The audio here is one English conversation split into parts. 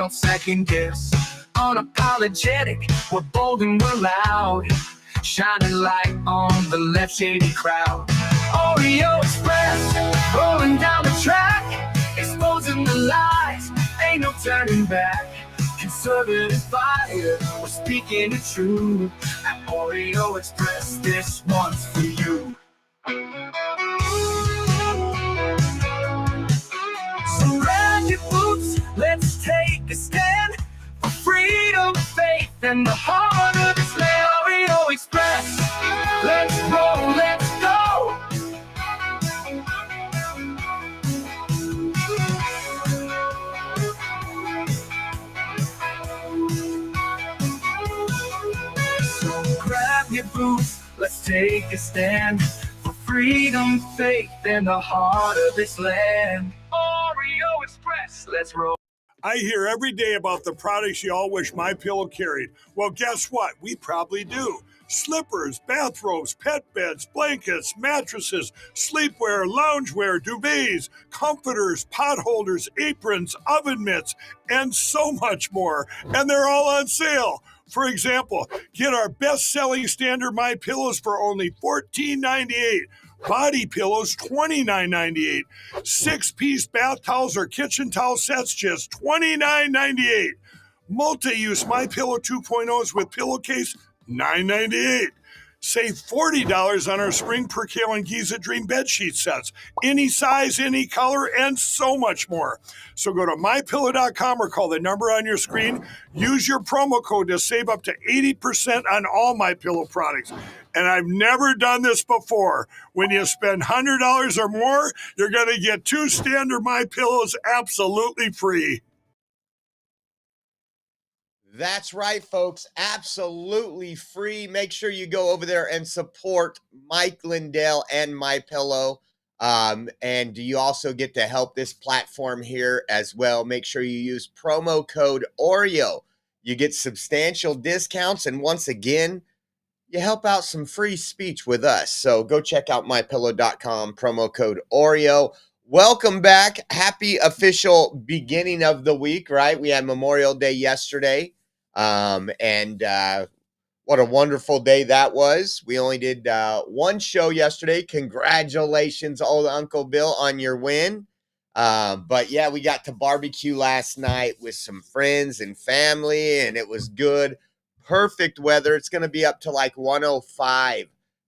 don't second guess. Unapologetic, we're bold and we're loud, shining light on the left shady crowd. Oreo Express, rolling down the track, exposing the lies, ain't no turning back. Conservative fire, we're speaking the truth. At Oreo Express, this one's for you. So grab your boots, let's take a stand for freedom, faith, and the heart of this land. Oreo Express, let's roll, let's go. So grab your boots, let's take a stand for freedom, faith, and the heart of this land. Oreo Express, let's roll. I hear every day about the products you all wish MyPillow carried. Well, guess what? We probably do. Slippers, bathrobes, pet beds, blankets, mattresses, sleepwear, loungewear, duvets, comforters, pot holders, aprons, oven mitts, and so much more. And they're all on sale. For example, get our best-selling standard MyPillows for only $14.98. Body pillows, $29.98. 6-piece bath towels or kitchen towel sets, just $29.98. Multi-use MyPillow 2.0s with pillowcase, $9.98. Save $40 on our Spring Percale and Giza Dream bedsheet sets. Any size, any color, and so much more. So go to MyPillow.com or call the number on your screen. Use your promo code to save up to 80% on all MyPillow products. And I've never done this before. When you spend $100 or more, you're going to get 2 standard MyPillows absolutely free. That's right, folks. Absolutely free. Make sure you go over there and support Mike Lindell and MyPillow. And you also get to help this platform here as well. Make sure you use promo code Oreo. You get substantial discounts. And once again, you help out some free speech with us. So go check out MyPillow.com, promo code Oreo. Welcome back. Happy official beginning of the week, right? We had Memorial Day yesterday. And what a wonderful day that was. We only did one show yesterday. Congratulations, old Uncle Bill, on your win. But yeah, we got to barbecue last night with some friends and family, and it was good. Perfect weather. It's going to be up to like 105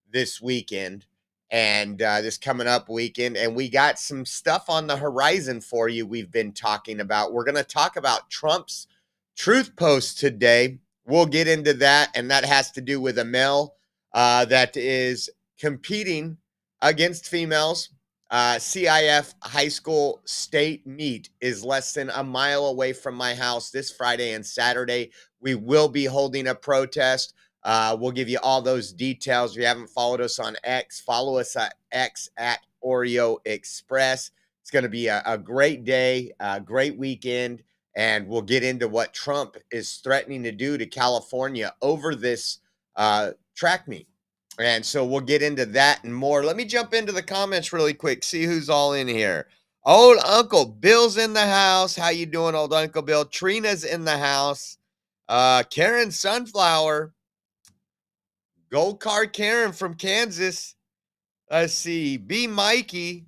this weekend and this coming up weekend. And we got some stuff on the horizon for you we've been talking about. We're going to talk about Trump's Truth Post today. We'll get into that, and that has to do with a male that is competing against females. CIF high school state meet is less than a mile away from my house this Friday and Saturday. We will be holding a protest. We'll give you all those details. If you haven't followed us on X, follow us at X at Oreo Express. It's going to be a great day, a great weekend. And we'll get into what Trump is threatening to do to California over this track meet. And so we'll get into that and more. Let me jump into the comments really quick, see who's all in here. Old Uncle Bill's in the house. How you doing, old Uncle Bill? Trina's in the house. Karen Sunflower. Gold Card Karen from Kansas. Let's see. B. Mikey.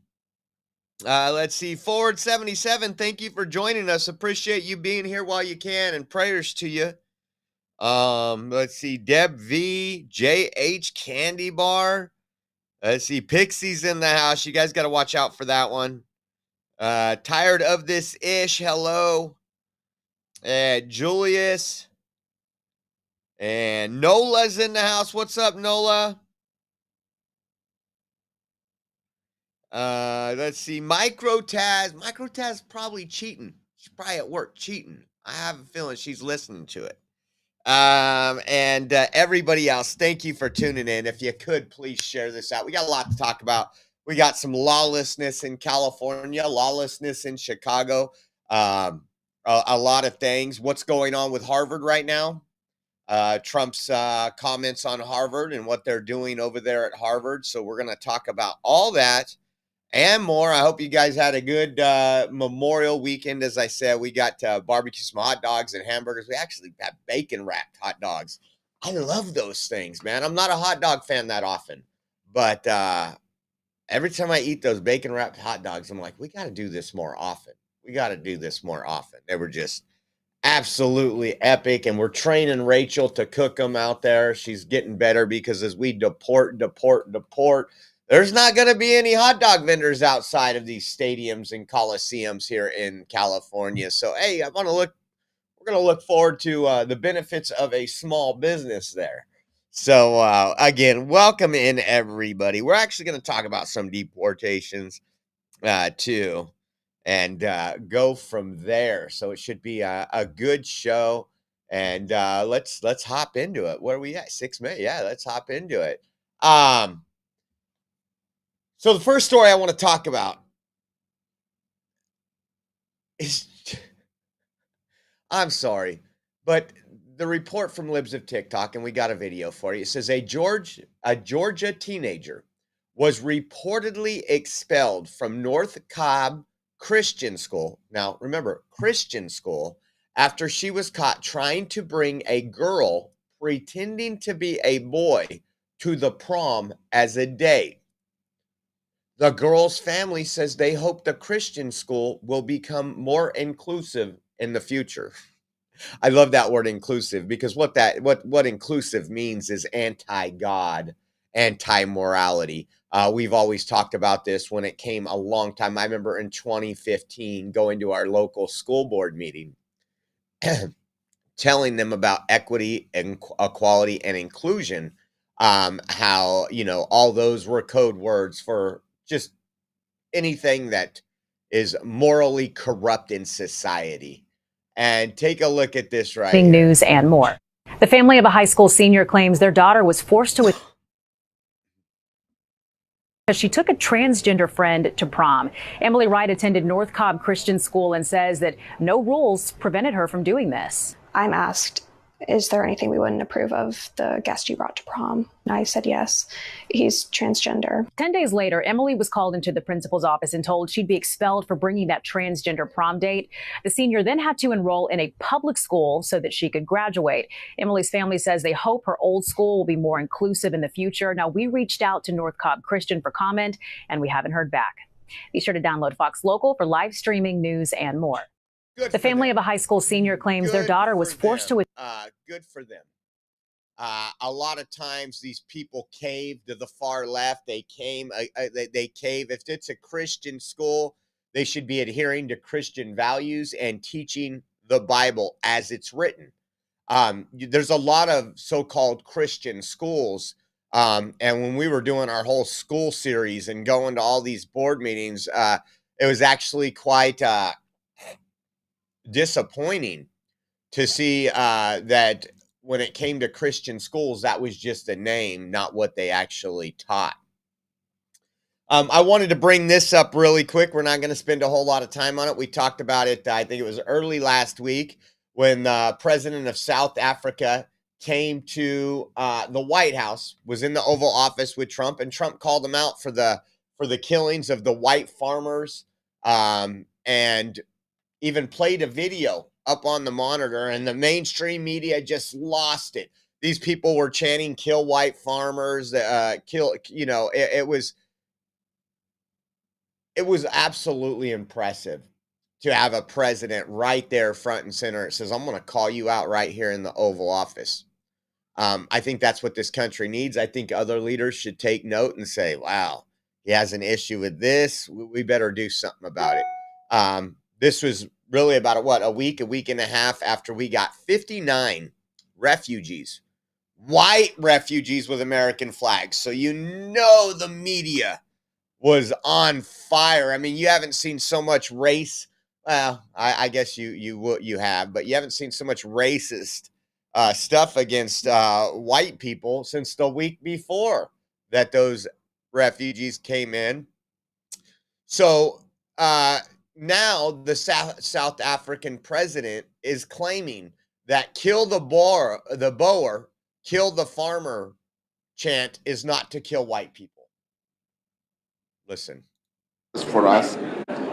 Let's see, Forward 77, thank you for joining us. Appreciate you being here while you can, and prayers to you. Let's see, Deb V, JH Candy Bar. Let's see, Pixie's in the house. You guys got to watch out for that one. Tired of this ish. Hello. Julius. And Nola's in the house. What's up, Nola? Let's see. Microtaz. Microtaz probably cheating. She's probably at work cheating. I have a feeling she's listening to it. And everybody else, thank you for tuning in. If you could, please share this out. We got a lot to talk about. We got some lawlessness in California, lawlessness in Chicago, a lot of things. What's going on with Harvard right now? Trump's comments on Harvard and what they're doing over there at Harvard. So we're going to talk about all that and more. I hope you guys had a good Memorial weekend. As I said, we got barbecue, some hot dogs and hamburgers. We actually have bacon wrapped hot dogs. I love those things, man. I'm not a hot dog fan that often, but every time I eat those bacon wrapped hot dogs, I'm like, we got to do this more often. We got to do this more often. They were just absolutely epic, and we're training Rachel to cook them out there. She's getting better because as we deport, there's not going to be any hot dog vendors outside of these stadiums and coliseums here in California. So, hey, we're going to look forward to the benefits of a small business there. So, again, welcome in everybody. We're actually going to talk about some deportations too, and go from there. So it should be a good show. And let's hop into it. Where are we at? 6 minutes. Yeah, let's hop into it. So the first story I want to talk about is I'm sorry, but the report from Libs of TikTok, and we got a video for you. It says a Georgia teenager was reportedly expelled from North Cobb Christian School. Now, remember, Christian school, after she was caught trying to bring a girl pretending to be a boy to the prom as a date. The girl's family says they hope the Christian school will become more inclusive in the future. I love that word inclusive because what inclusive means is anti-God, anti-morality. We've always talked about this when it came a long time. I remember in 2015 going to our local school board meeting, telling them about equity and equality and inclusion. How all those were code words for just anything that is morally corrupt in society. And take a look at this right here. News and more. The family of a high school senior claims their daughter was forced to because she took a transgender friend to prom. Emily Wright attended North Cobb Christian School and says that no rules prevented her from doing this. I'm asked, is there anything we wouldn't approve of the guest you brought to prom? And I said yes. He's transgender. 10 days later, Emily was called into the principal's office and told she'd be expelled for bringing that transgender prom date. The senior then had to enroll in a public school so that she could graduate. Emily's family says they hope her old school will be more inclusive in the future. Now, we reached out to North Cobb Christian for comment, and we haven't heard back. Be sure to download Fox Local for live streaming news and more. The family of a high school senior claims their daughter was forced to. Good for them. A lot of times these people cave to the far left. They cave. If it's a Christian school, they should be adhering to Christian values and teaching the Bible as it's written. There's a lot of so-called Christian schools. And when we were doing our whole school series and going to all these board meetings, it was actually quite disappointing to see that when it came to Christian schools, that was just a name, not what they actually taught. I wanted to bring this up really quick. We're not going to spend a whole lot of time on it. We talked about it, I think it was early last week, when the president of South Africa came to the White House, was in the Oval Office with Trump, and Trump called him out for the killings of the white farmers, and even played a video up on the monitor, and the mainstream media just lost it. These people were chanting "kill white farmers," kill. It was absolutely impressive to have a president right there front and center. It says, "I'm going to call you out right here in the Oval Office." I think that's what this country needs. I think other leaders should take note and say, "Wow, he has an issue with this. We better do something about it." This was really about a week and a half after we got 59 refugees, white refugees with American flags. So the media was on fire. I mean, you haven't seen so much race. Well, I guess you have, but you haven't seen so much racist stuff against white people since the week before that those refugees came in. So now the South African president is claiming that "kill the Boer, kill the farmer" chant is not to kill white people. Listen, for us.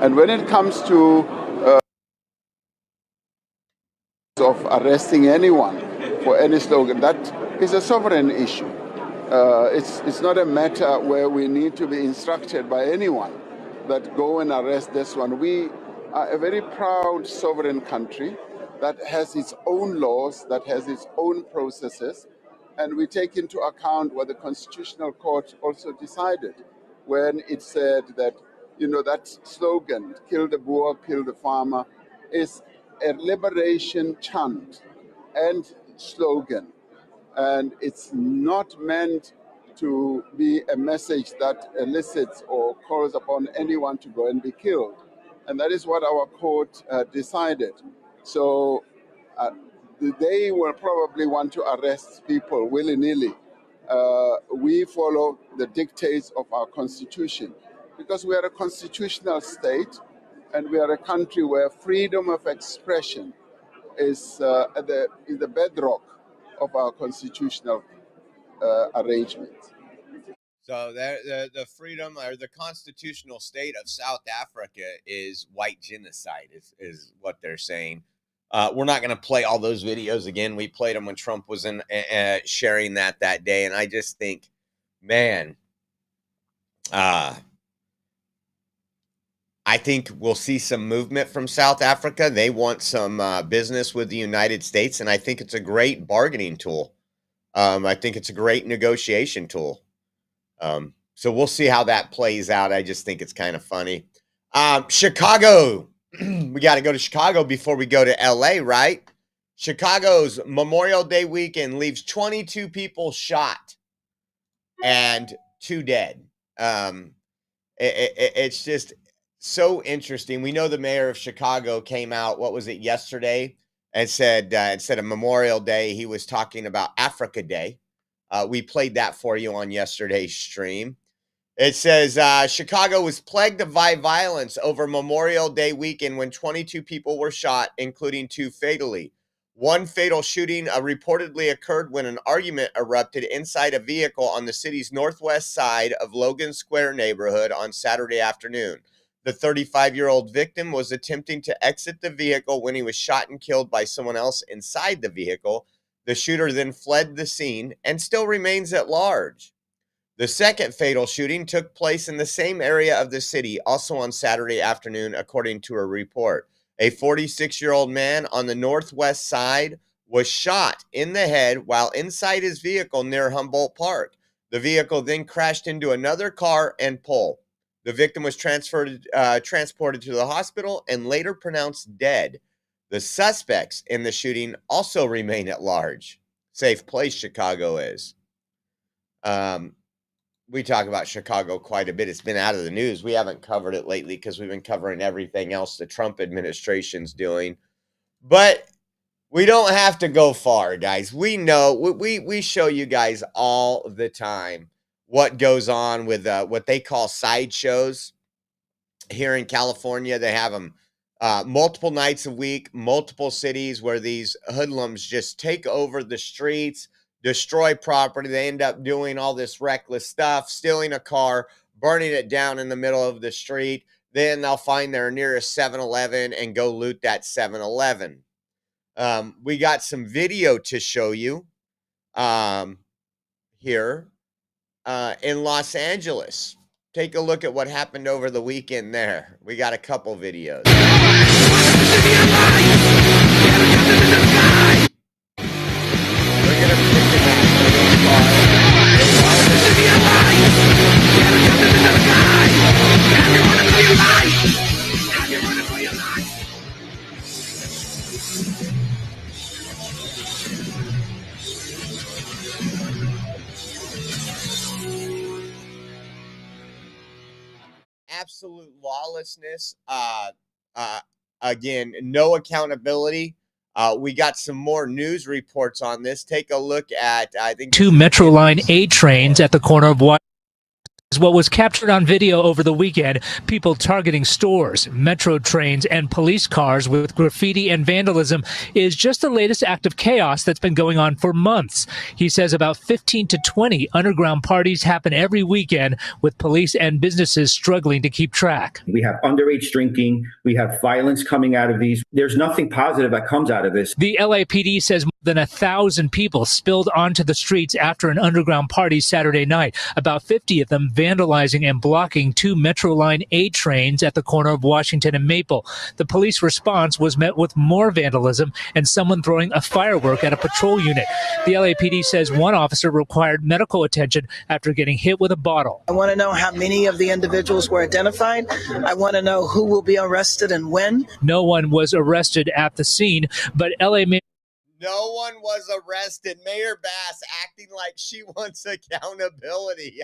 And when it comes to of arresting anyone for any slogan, that is a sovereign issue. It's not a matter where we need to be instructed by anyone that go and arrest this one. We are a very proud sovereign country that has its own laws, that has its own processes, and we take into account what the Constitutional Court also decided when it said that, that slogan, kill the Boer, kill the farmer, is a liberation chant and slogan. And it's not meant to be a message that elicits or calls upon anyone to go and be killed. And that is what our court decided. So they will probably want to arrest people willy-nilly. We follow the dictates of our constitution because we are a constitutional state and we are a country where freedom of expression is the bedrock of our constitutional arrangement. So the freedom or the constitutional state of South Africa is white genocide, is what they're saying. We're not going to play all those videos again. We played them when Trump was in sharing that day, and I just think, man, I think we'll see some movement from South Africa. They want some business with the United States, and I think it's a great bargaining tool. I think it's a great negotiation tool. So we'll see how that plays out. I just think it's kind of funny. Chicago. We got to go to Chicago before we go to LA, right? Chicago's Memorial Day weekend leaves 22 people shot and 2 dead. It's just so interesting. We know the mayor of Chicago came out, what was it, yesterday, and said instead of Memorial Day, he was talking about Africa Day. We played that for you on yesterday's stream. It says Chicago was plagued by violence over Memorial Day weekend when 22 people were shot, including 2 fatally. One fatal shooting reportedly occurred when an argument erupted inside a vehicle on the city's northwest side of Logan Square neighborhood on Saturday afternoon. The 35-year-old victim was attempting to exit the vehicle when he was shot and killed by someone else inside the vehicle. The shooter then fled the scene and still remains at large. The second fatal shooting took place in the same area of the city, also on Saturday afternoon, according to a report. A 46-year-old man on the northwest side was shot in the head while inside his vehicle near Humboldt Park. The vehicle then crashed into another car and pole. The victim was transported to the hospital and later pronounced dead. The suspects in the shooting also remain at large. Safe place Chicago is. We talk about Chicago quite a bit. It's been out of the news. We haven't covered it lately because we've been covering everything else the Trump administration's doing. But we don't have to go far, guys. We know, we show you guys all the time what goes on with what they call sideshows. Here in California, they have them multiple nights a week, multiple cities where these hoodlums just take over the streets, destroy property. They end up doing all this reckless stuff, stealing a car, burning it down in the middle of the street. Then they'll find their nearest 7-Eleven and go loot that 7-Eleven. We got some video to show you here in Los Angeles. Take a look at what happened over the weekend there. We got a couple videos. Absolute lawlessness. Again, no accountability. We got some more news reports on this. Take a look at, I think, 2 Metro Line 8 trains at the corner of What was captured on video over the weekend, people targeting stores, metro trains, and police cars with graffiti and vandalism, is just the latest act of chaos that's been going on for months. He says about 15 to 20 underground parties happen every weekend, with police and businesses struggling to keep track. We have underage drinking. We have violence coming out of these. There's nothing positive that comes out of this. The LAPD says more than 1,000 people spilled onto the streets after an underground party Saturday night, about 50 of them vandalizing and blocking two Metro Line A trains at the corner of Washington and Maple. The police response was met with more vandalism and someone throwing a firework at a patrol unit. The LAPD says one officer required medical attention after getting hit with a bottle. I want to know how many of the individuals were identified. I want to know who will be arrested and when. No one was arrested at the scene, but No one was arrested. Mayor Bass acting like she wants accountability.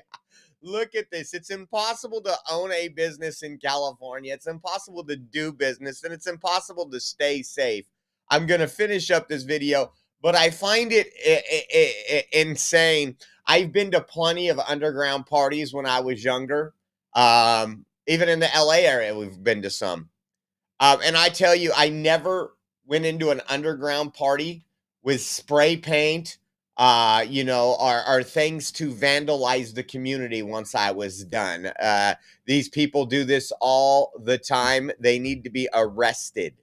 Look at this. It's impossible to own a business in California. It's impossible to do business, and it's impossible to stay safe. I'm going to finish up this video, but I find it insane. I've been to plenty of underground parties when I was younger. Even in the LA area, we've been to some. And I tell you, I never went into an underground party with spray paint, or things to vandalize the community once I was done. These people do this all the time. They need to be arrested.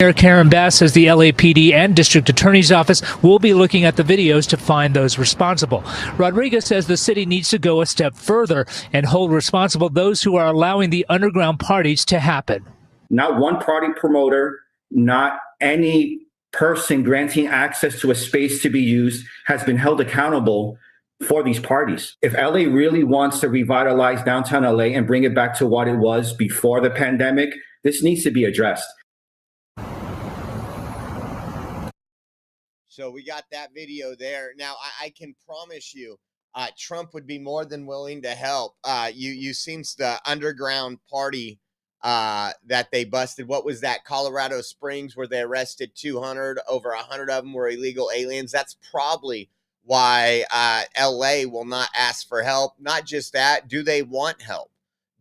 Mayor Karen Bass says the LAPD and District Attorney's Office will be looking at the videos to find those responsible. Rodriguez says the city needs to go a step further and hold responsible those who are allowing the underground parties to happen. Not one party promoter, not any person granting access to a space to be used has been held accountable for these parties. If LA really wants to revitalize downtown LA and bring it back to what it was before the pandemic, this needs to be addressed. So we got that video there. Now, I can promise you, Trump would be more than willing to help. You seen the underground party that they busted. What was that? Colorado Springs, where they arrested 200, over 100 of them were illegal aliens. That's probably why LA will not ask for help. Not just that, do they want help?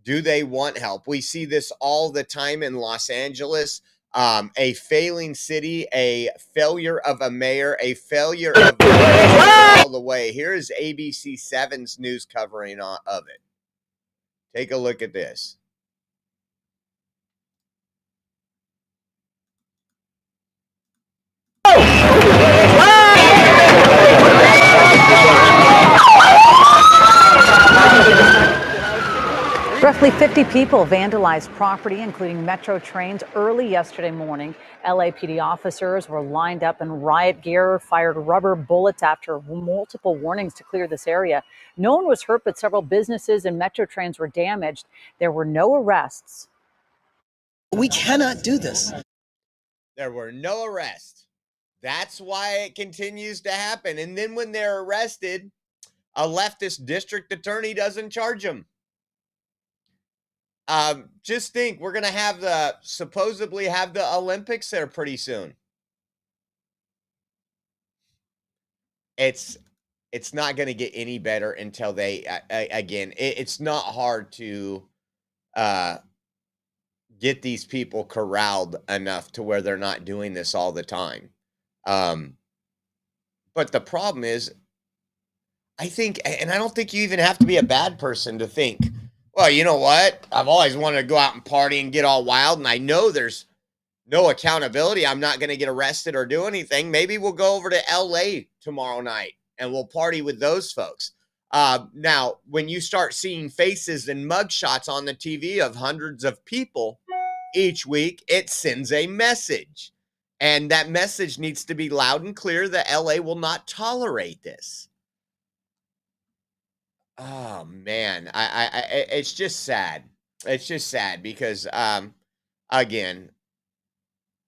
Do they want help? We see this all the time in Los Angeles. A failing city, a failure of a mayor, a failure of all the way. Here is ABC 7's news covering of it. Take a look at this. Roughly 50 people vandalized property, including metro trains, early yesterday morning. LAPD officers were lined up in riot gear, fired rubber bullets after multiple warnings to clear this area. No one was hurt, but several businesses and metro trains were damaged. There were no arrests. We cannot do this. There were no arrests. That's why it continues to happen. And then when they're arrested, a leftist district attorney doesn't charge them. Just think, we're going to supposedly have the Olympics there pretty soon. It's not going to get any better until they, it's not hard to get these people corralled enough to where they're not doing this all the time. But the problem is, I think, and I don't think you even have to be a bad person to think, well, you know what? I've always wanted to go out and party and get all wild, and I know there's no accountability. I'm not going to get arrested or do anything. Maybe we'll go over to LA tomorrow night and we'll party with those folks. Now, when you start seeing faces and mugshots on the TV of hundreds of people each week, it sends a message. And that message needs to be loud and clear that LA will not tolerate this. Oh man, it's just sad. It's just sad because, again,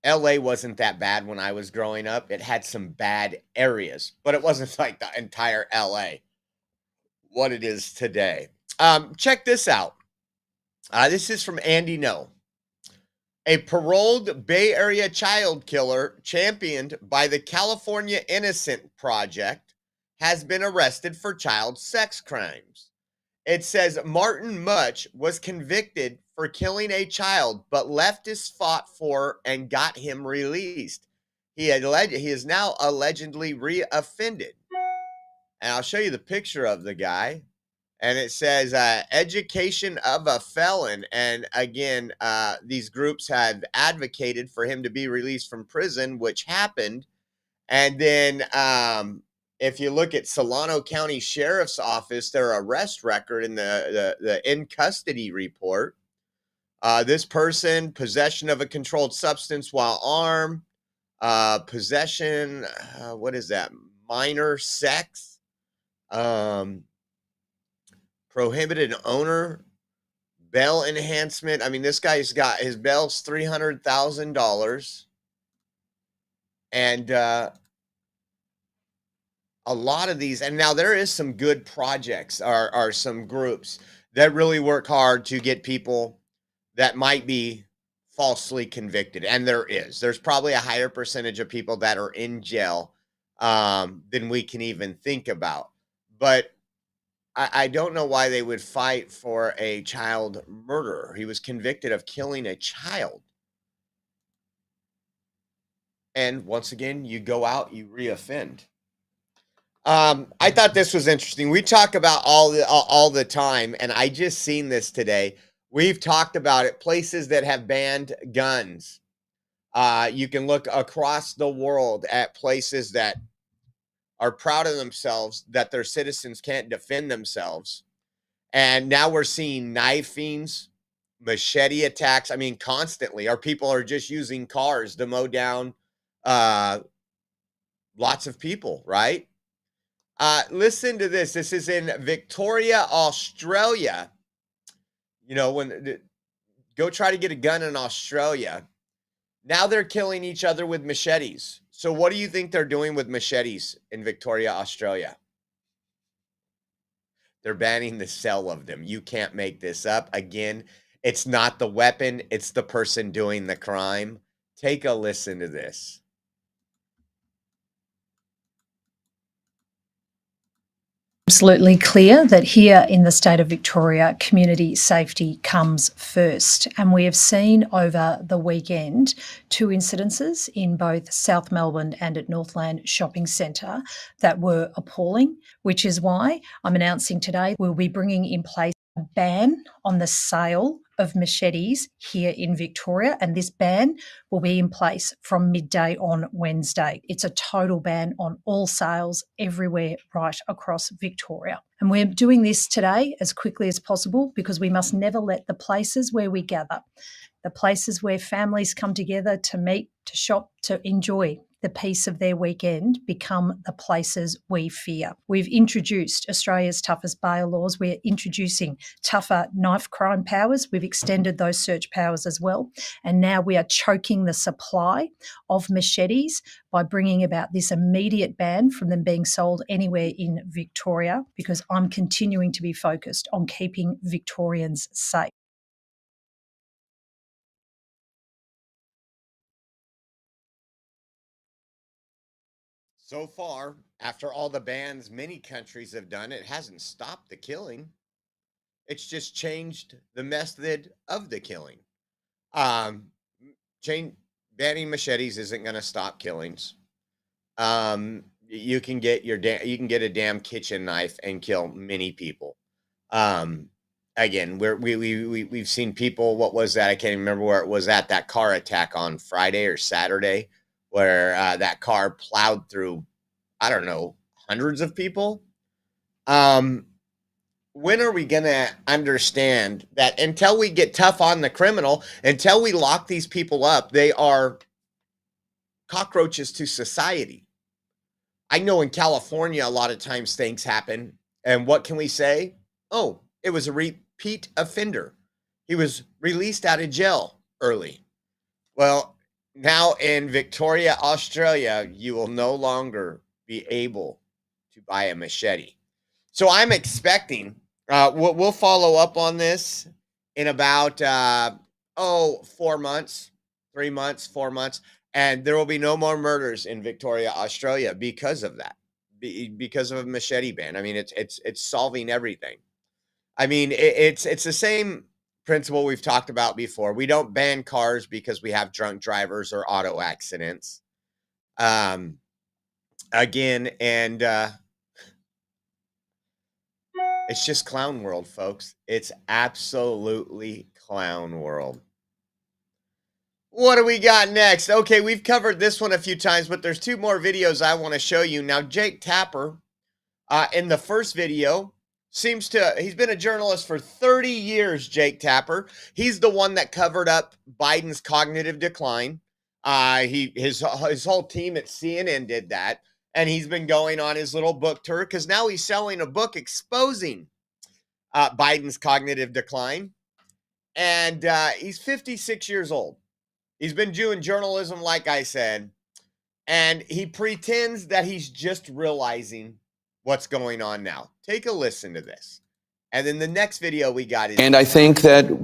LA wasn't that bad when I was growing up. It had some bad areas, but it wasn't like the entire LA, what it is today. Check this out. This is from Andy No. A paroled Bay Area child killer championed by the California Innocent Project has been arrested for child sex crimes. It says Martin Much was convicted for killing a child, but leftists fought for and got him released. He is now allegedly reoffended. And I'll show you the picture of the guy. And it says education of a felon. And again, these groups have advocated for him to be released from prison, which happened. And then if you look at Solano County Sheriff's Office, their arrest record in the in custody report, this person, possession of a controlled substance while armed, possession, what is that? Minor sex, prohibited owner, bail enhancement. I mean, this guy's got his bail's $300,000. And a lot of these, and now there is some good projects, are some groups that really work hard to get people that might be falsely convicted. And there's probably a higher percentage of people that are in jail than we can even think about. But I don't know why they would fight for a child murderer. He was convicted of killing a child. And once again, you go out, you reoffend. I thought this was interesting. We talk about all the time, and I just seen this today. We've talked about it. Places that have banned guns. You can look across the world at places that are proud of themselves that their citizens can't defend themselves. And now we're seeing knifings, machete attacks. I mean, constantly. Our people are just using cars to mow down lots of people, right? Listen to this. This is in Victoria, Australia. You know, go try to get a gun in Australia. Now they're killing each other with machetes. So what do you think they're doing with machetes in Victoria, Australia? They're banning the sale of them. You can't make this up. Again, it's not the weapon, it's the person doing the crime. Take a listen to this. Absolutely clear that here in the state of Victoria, community safety comes first. And we have seen over the weekend 2 incidences in both South Melbourne and at Northland Shopping Centre that were appalling, which is why I'm announcing today we'll be bringing in place a ban on the sale of machetes here in Victoria, and this ban will be in place from midday on Wednesday. It's a total ban on all sales everywhere right across Victoria. And we're doing this today as quickly as possible because we must never let the places where we gather, the places where families come together to meet, to shop, to enjoy the peace of their weekend become the places we fear. We've introduced Australia's toughest bail laws. We're introducing tougher knife crime powers. We've extended those search powers as well. And now we are choking the supply of machetes by bringing about this immediate ban from them being sold anywhere in Victoria, because I'm continuing to be focused on keeping Victorians safe. So far, after all the bans many countries have done, it hasn't stopped the killing. It's just changed the method of the killing. Banning machetes isn't going to stop killings. You can get a damn kitchen knife and kill many people. Again, we've seen people. What was that? I can't even remember where it was at. That car attack on Friday or Saturday, where that car plowed through, I don't know, hundreds of people. When are we going to understand that until we get tough on the criminal, until we lock these people up, they are cockroaches to society? I know in California, a lot of times things happen. And what can we say? Oh, it was a repeat offender. He was released out of jail early. Well, now in Victoria, Australia, you will no longer be able to buy a machete. So I'm expecting, we'll follow up on this in about, 4 months, 3 months, 4 months. And there will be no more murders in Victoria, Australia because of that, because of a machete ban. I mean, it's solving everything. I mean, it's the same principle we've talked about before. We don't ban cars because we have drunk drivers or auto accidents. Again, and it's just clown world, folks. It's absolutely clown world. What do we got next? Okay, we've covered this one a few times, but there's two more videos I want to show you. Now, Jake Tapper, in the first video, he's been a journalist for 30 years, Jake Tapper. He's the one that covered up Biden's cognitive decline. His whole team at CNN did that. And he's been going on his little book tour because now he's selling a book exposing Biden's cognitive decline. And he's 56 years old. He's been doing journalism, like I said, and he pretends that he's just realizing what's going on now. Take a listen to this. And then the next video we got is, I think that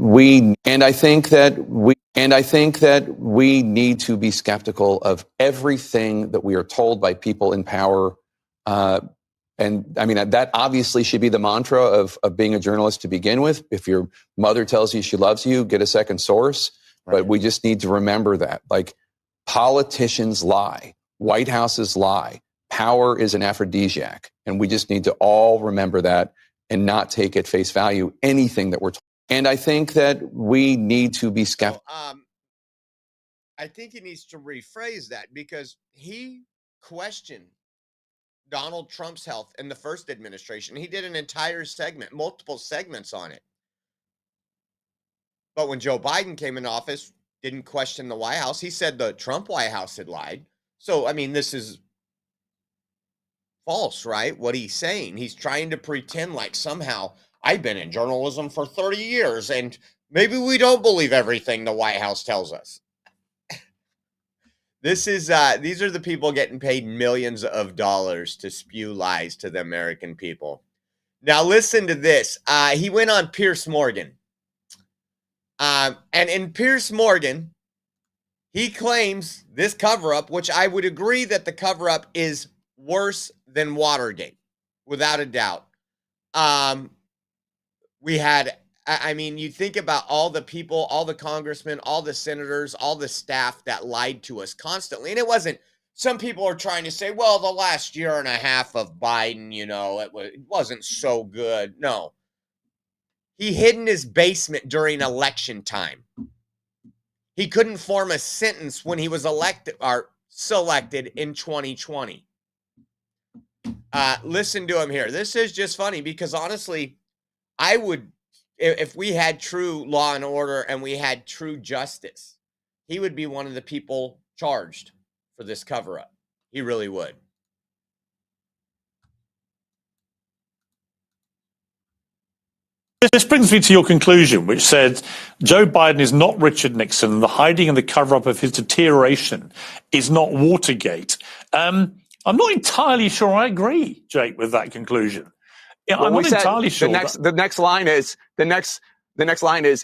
we need to be skeptical of everything that we are told by people in power. And I mean, that obviously should be the mantra of being a journalist to begin with. If your mother tells you she loves you, get a second source. Right. But we just need to remember that, like, politicians lie, White Houses lie, power is an aphrodisiac. And we just need to all remember that and not take at face value anything that we're told. And I think that we need to be skeptical. I think he needs to rephrase that because he questioned Donald Trump's health in the first administration. He did an entire segment, multiple segments on it. But when Joe Biden came in office, didn't question the White House. He said the Trump White House had lied. So, I mean, this is false, right? What he's saying. He's trying to pretend like somehow I've been in journalism for 30 years and maybe we don't believe everything the White House tells us. These are the people getting paid millions of dollars to spew lies to the American people. Now, listen to this. He went on Piers Morgan. And in Piers Morgan, he claims this cover-up, which I would agree that the cover-up is worse than Watergate, without a doubt. We had, I mean, you think about all the people, all the congressmen, all the senators, all the staff that lied to us constantly. And it wasn't, some people are trying to say, well, the last year and a half of Biden, you know, it wasn't so good. No. He hid in his basement during election time. He couldn't form a sentence when he was elected or selected in 2020. Listen to him here. This is just funny because honestly, I would, if we had true law and order and we had true justice, he would be one of the people charged for this cover-up. He really would. This brings me to your conclusion, which said Joe Biden is not Richard Nixon and the hiding and the cover-up of his deterioration is not Watergate. I'm not entirely sure I agree, Jake, with that conclusion. Yeah, well, I'm not entirely sure. The next line is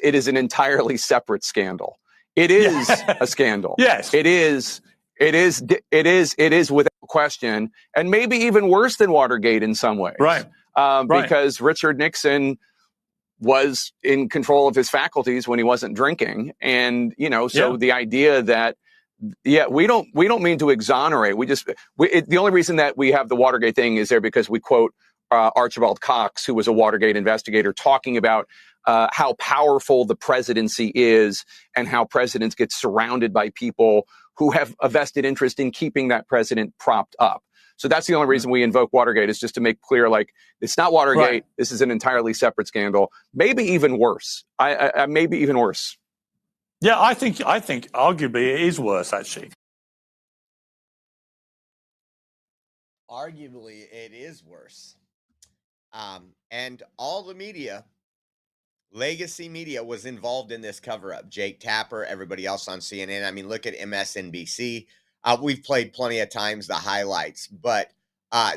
it is an entirely separate scandal. It is a scandal. Yes. It is without question, and maybe even worse than Watergate in some ways. Right. Because Richard Nixon was in control of his faculties when he wasn't drinking. And, you know, so the idea that, we don't mean to exonerate. The only reason that we have the Watergate thing is there because we quote Archibald Cox, who was a Watergate investigator, talking about how powerful the presidency is and how presidents get surrounded by people who have a vested interest in keeping that president propped up. So that's the only reason we invoke Watergate, is just to make clear, like, it's not Watergate. Right. This is an entirely separate scandal. Maybe even worse. Maybe even worse. Yeah, I think arguably it is worse, actually. Arguably, it is worse. And all the media, legacy media, was involved in this cover-up. Jake Tapper, everybody else on CNN. I mean, look at MSNBC. We've played plenty of times the highlights, but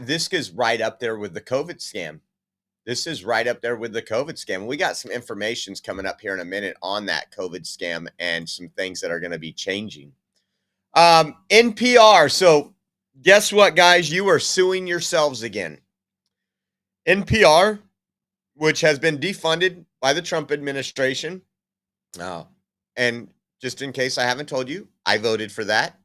this is right up there with the COVID scam. This is right up there with the COVID scam. We got some informations coming up here in a minute on that COVID scam and some things that are going to be changing. NPR. So guess what, guys? You are suing yourselves again. NPR, which has been defunded by the Trump administration. And just in case I haven't told you, I voted for that.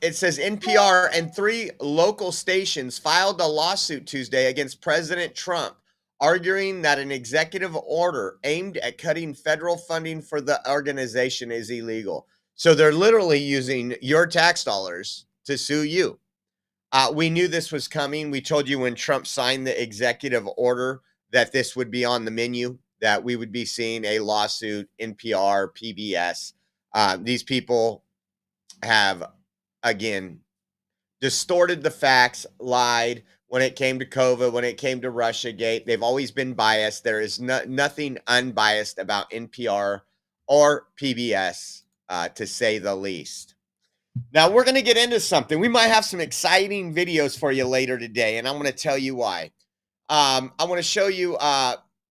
It says NPR and 3 local stations filed a lawsuit Tuesday against President Trump, arguing that an executive order aimed at cutting federal funding for the organization is illegal. So they're literally using your tax dollars to sue you. We knew this was coming. We told you when Trump signed the executive order that this would be on the menu, that we would be seeing a lawsuit, NPR, PBS. These people have, again, distorted the facts, lied when it came to COVID, when it came to Russiagate. They've always been biased. There is nothing unbiased about NPR or PBS, to say the least. Now, we're going to get into something. We might have some exciting videos for you later today, and I'm going to tell you why. I want to show you,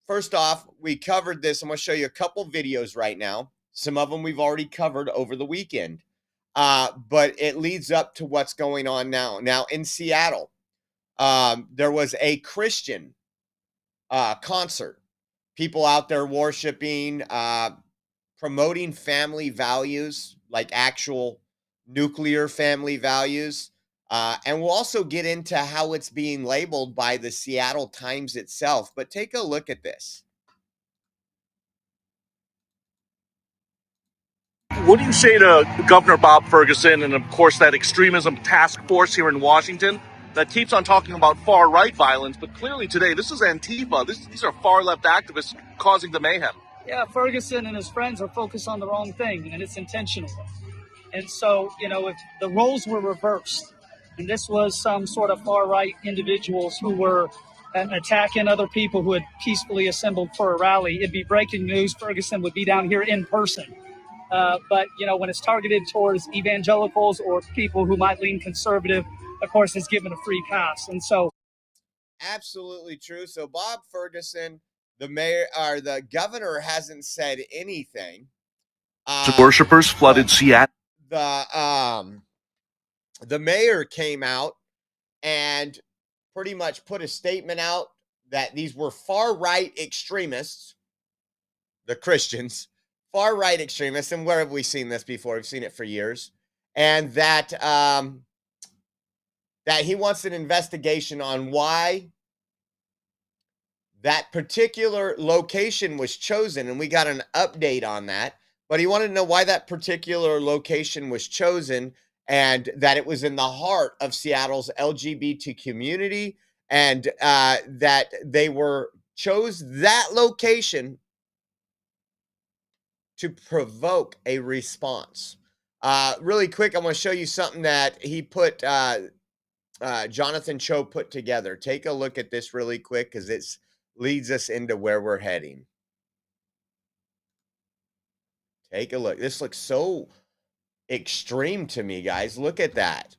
first off, we covered this. I'm going to show you a couple videos right now. Some of them we've already covered over the weekend, but it leads up to what's going on now. Now, in Seattle, there was a Christian concert. People out there worshiping, promoting family values, like actual nuclear family values. And we'll also get into how it's being labeled by the Seattle Times itself. But take a look at this. What do you say to Governor Bob Ferguson and, of course, that extremism task force here in Washington that keeps on talking about far-right violence, but clearly today this is Antifa. These are far-left activists causing the mayhem. Yeah, Ferguson and his friends are focused on the wrong thing, and it's intentional. And so, if the roles were reversed, and this was some sort of far-right individuals who were attacking other people who had peacefully assembled for a rally, it'd be breaking news. Ferguson would be down here in person. But, when it's targeted towards evangelicals or people who might lean conservative, of course, it's given a free pass. And so. Absolutely true. So Bob Ferguson, the mayor or the governor, hasn't said anything. Worshippers flooded Seattle. The mayor came out and pretty much put a statement out that these were far-right extremists, the Christians, far-right extremists. And where have we seen this before? We've seen it for years. And that that he wants an investigation on why that particular location was chosen. And we got an update on that. But he wanted to know why that particular location was chosen, and that it was in the heart of Seattle's LGBT community, and that they chose that location to provoke a response. Really quick, I want to show you something that he put, Jonathan Cho put together. Take a look at this really quick because it leads us into where we're heading. Take a look. This looks so extreme to me, guys. Look at that.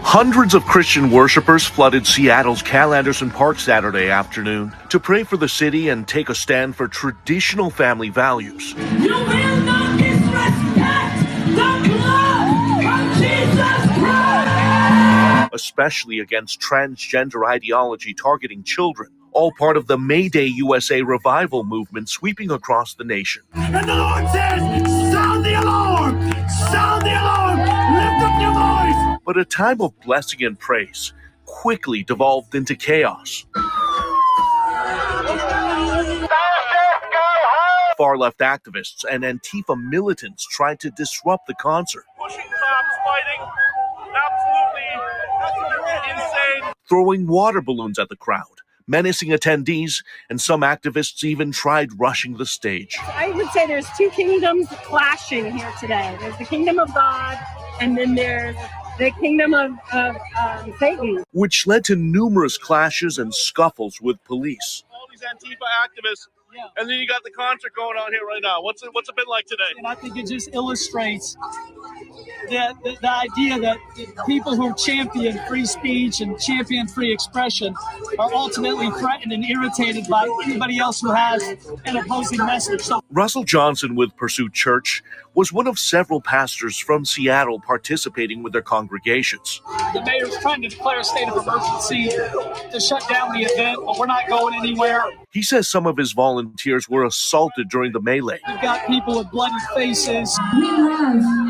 Hundreds of Christian worshipers flooded Seattle's Cal Anderson Park Saturday afternoon to pray for the city and take a stand for traditional family values. You will not disrespect the blood of Jesus Christ! Especially against transgender ideology targeting children, all part of the Mayday USA revival movement sweeping across the nation. And the Lord says, sound the alarm! Sound the alarm! Lift up your voice! But a time of blessing and praise quickly devolved into chaos. Far-left activists and Antifa militants tried to disrupt the concert. Pushing cops, fighting, absolutely insane. Throwing water balloons at the crowd, menacing attendees, and some activists even tried rushing the stage. I would say there's two kingdoms clashing here today. There's the kingdom of God, and then there's the kingdom of Satan. Which led to numerous clashes and scuffles with police. All these Antifa activists, and then you got the concert going on here right now. What's it been like today? And I think it just illustrates the idea that people who champion free speech and champion free expression are ultimately threatened and irritated by anybody else who has an opposing message. So Russell Johnson with Pursuit Church was one of several pastors from Seattle participating with their congregations. the mayor's trying to declare a state of emergency to shut down the event, but we're not going anywhere. He says some of his volunteers were assaulted during the melee. We've got people with bloody faces.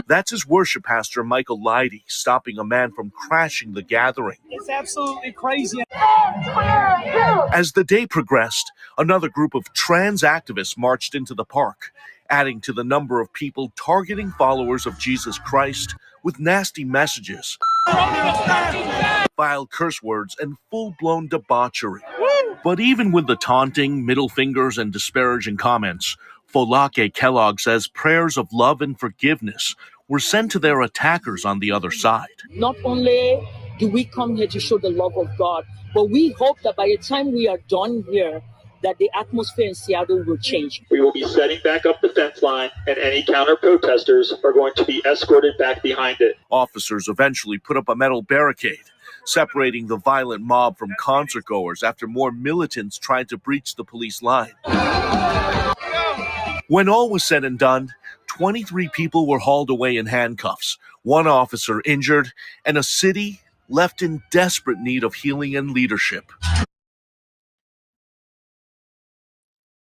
That's his worship pastor, Michael Leidy, stopping a man from crashing the gathering. It's absolutely crazy. As the day progressed, another group of trans activists marched into the park, adding to the number of people targeting followers of Jesus Christ with nasty messages, vile curse words, and full-blown debauchery. But even with the taunting, middle fingers, and disparaging comments, Folake Kellogg says prayers of love and forgiveness were sent to their attackers on the other side. Not only do we come here to show the love of God, but we hope that by the time we are done here, that the atmosphere in Seattle will change. We will be setting back up the fence line, and any counter-protesters are going to be escorted back behind it. Officers eventually put up a metal barricade, separating the violent mob from concertgoers after more militants tried to breach the police line. When all was said and done, 23 people were hauled away in handcuffs, one officer injured, and a city left in desperate need of healing and leadership.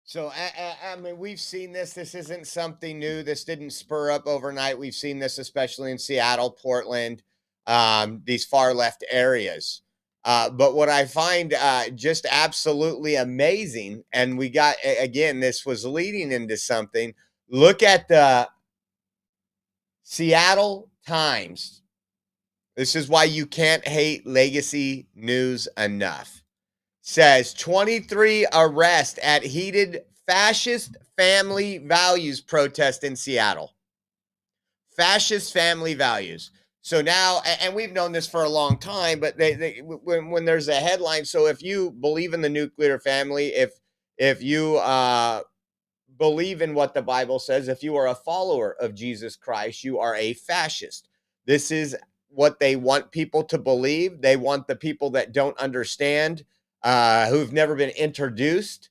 So, I mean, we've seen this. This isn't something new. This didn't spur up overnight. We've seen this especially in Seattle, Portland, these far left areas. But what I find just absolutely amazing, and we got, again, this was leading into something. Look at the Seattle Times. This is why you can't hate legacy news enough. Says 23 arrests at heated fascist family values protest in Seattle. Fascist family values. So now, and we've known this for a long time, but when there's a headline, so if you believe in the nuclear family, if you believe in what the Bible says, if you are a follower of Jesus Christ, you are a fascist. This is what they want people to believe. They want the people that don't understand, who've never been introduced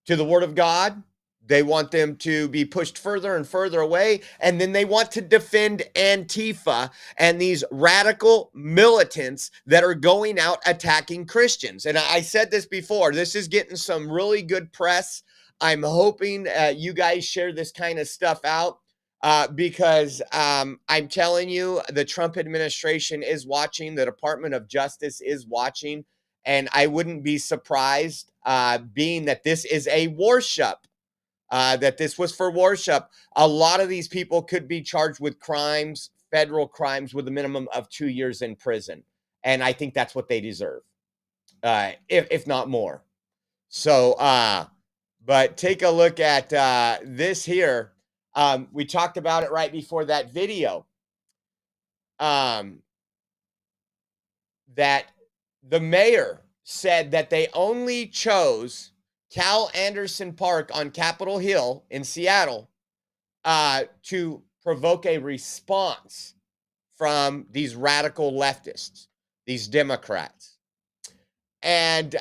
to the Word of God. They want them to be pushed further and further away. And then they want to defend Antifa and these radical militants that are going out attacking Christians. And I said this before, this is getting some really good press. I'm hoping you guys share this kind of stuff out because I'm telling you, the Trump administration is watching, the Department of Justice is watching. And I wouldn't be surprised, being that this is a worship, that this was for worship. A lot of these people could be charged with crimes, federal crimes, with a minimum of 2 years in prison. And I think that's what they deserve, if not more. So, but take a look at this here. We talked about it right before that video. That the mayor said that they only chose Cal Anderson Park on Capitol Hill in Seattle to provoke a response from these radical leftists, these Democrats. And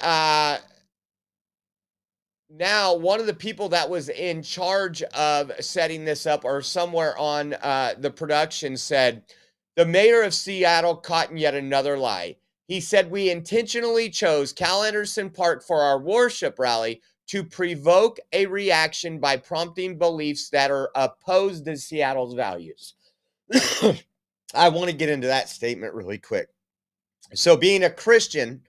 now one of the people that was in charge of setting this up, or somewhere on the production, said, the mayor of Seattle caught in yet another lie. He said, we intentionally chose Cal Anderson Park for our worship rally to provoke a reaction by prompting beliefs that are opposed to Seattle's values. I want to get into that statement really quick. So being a Christian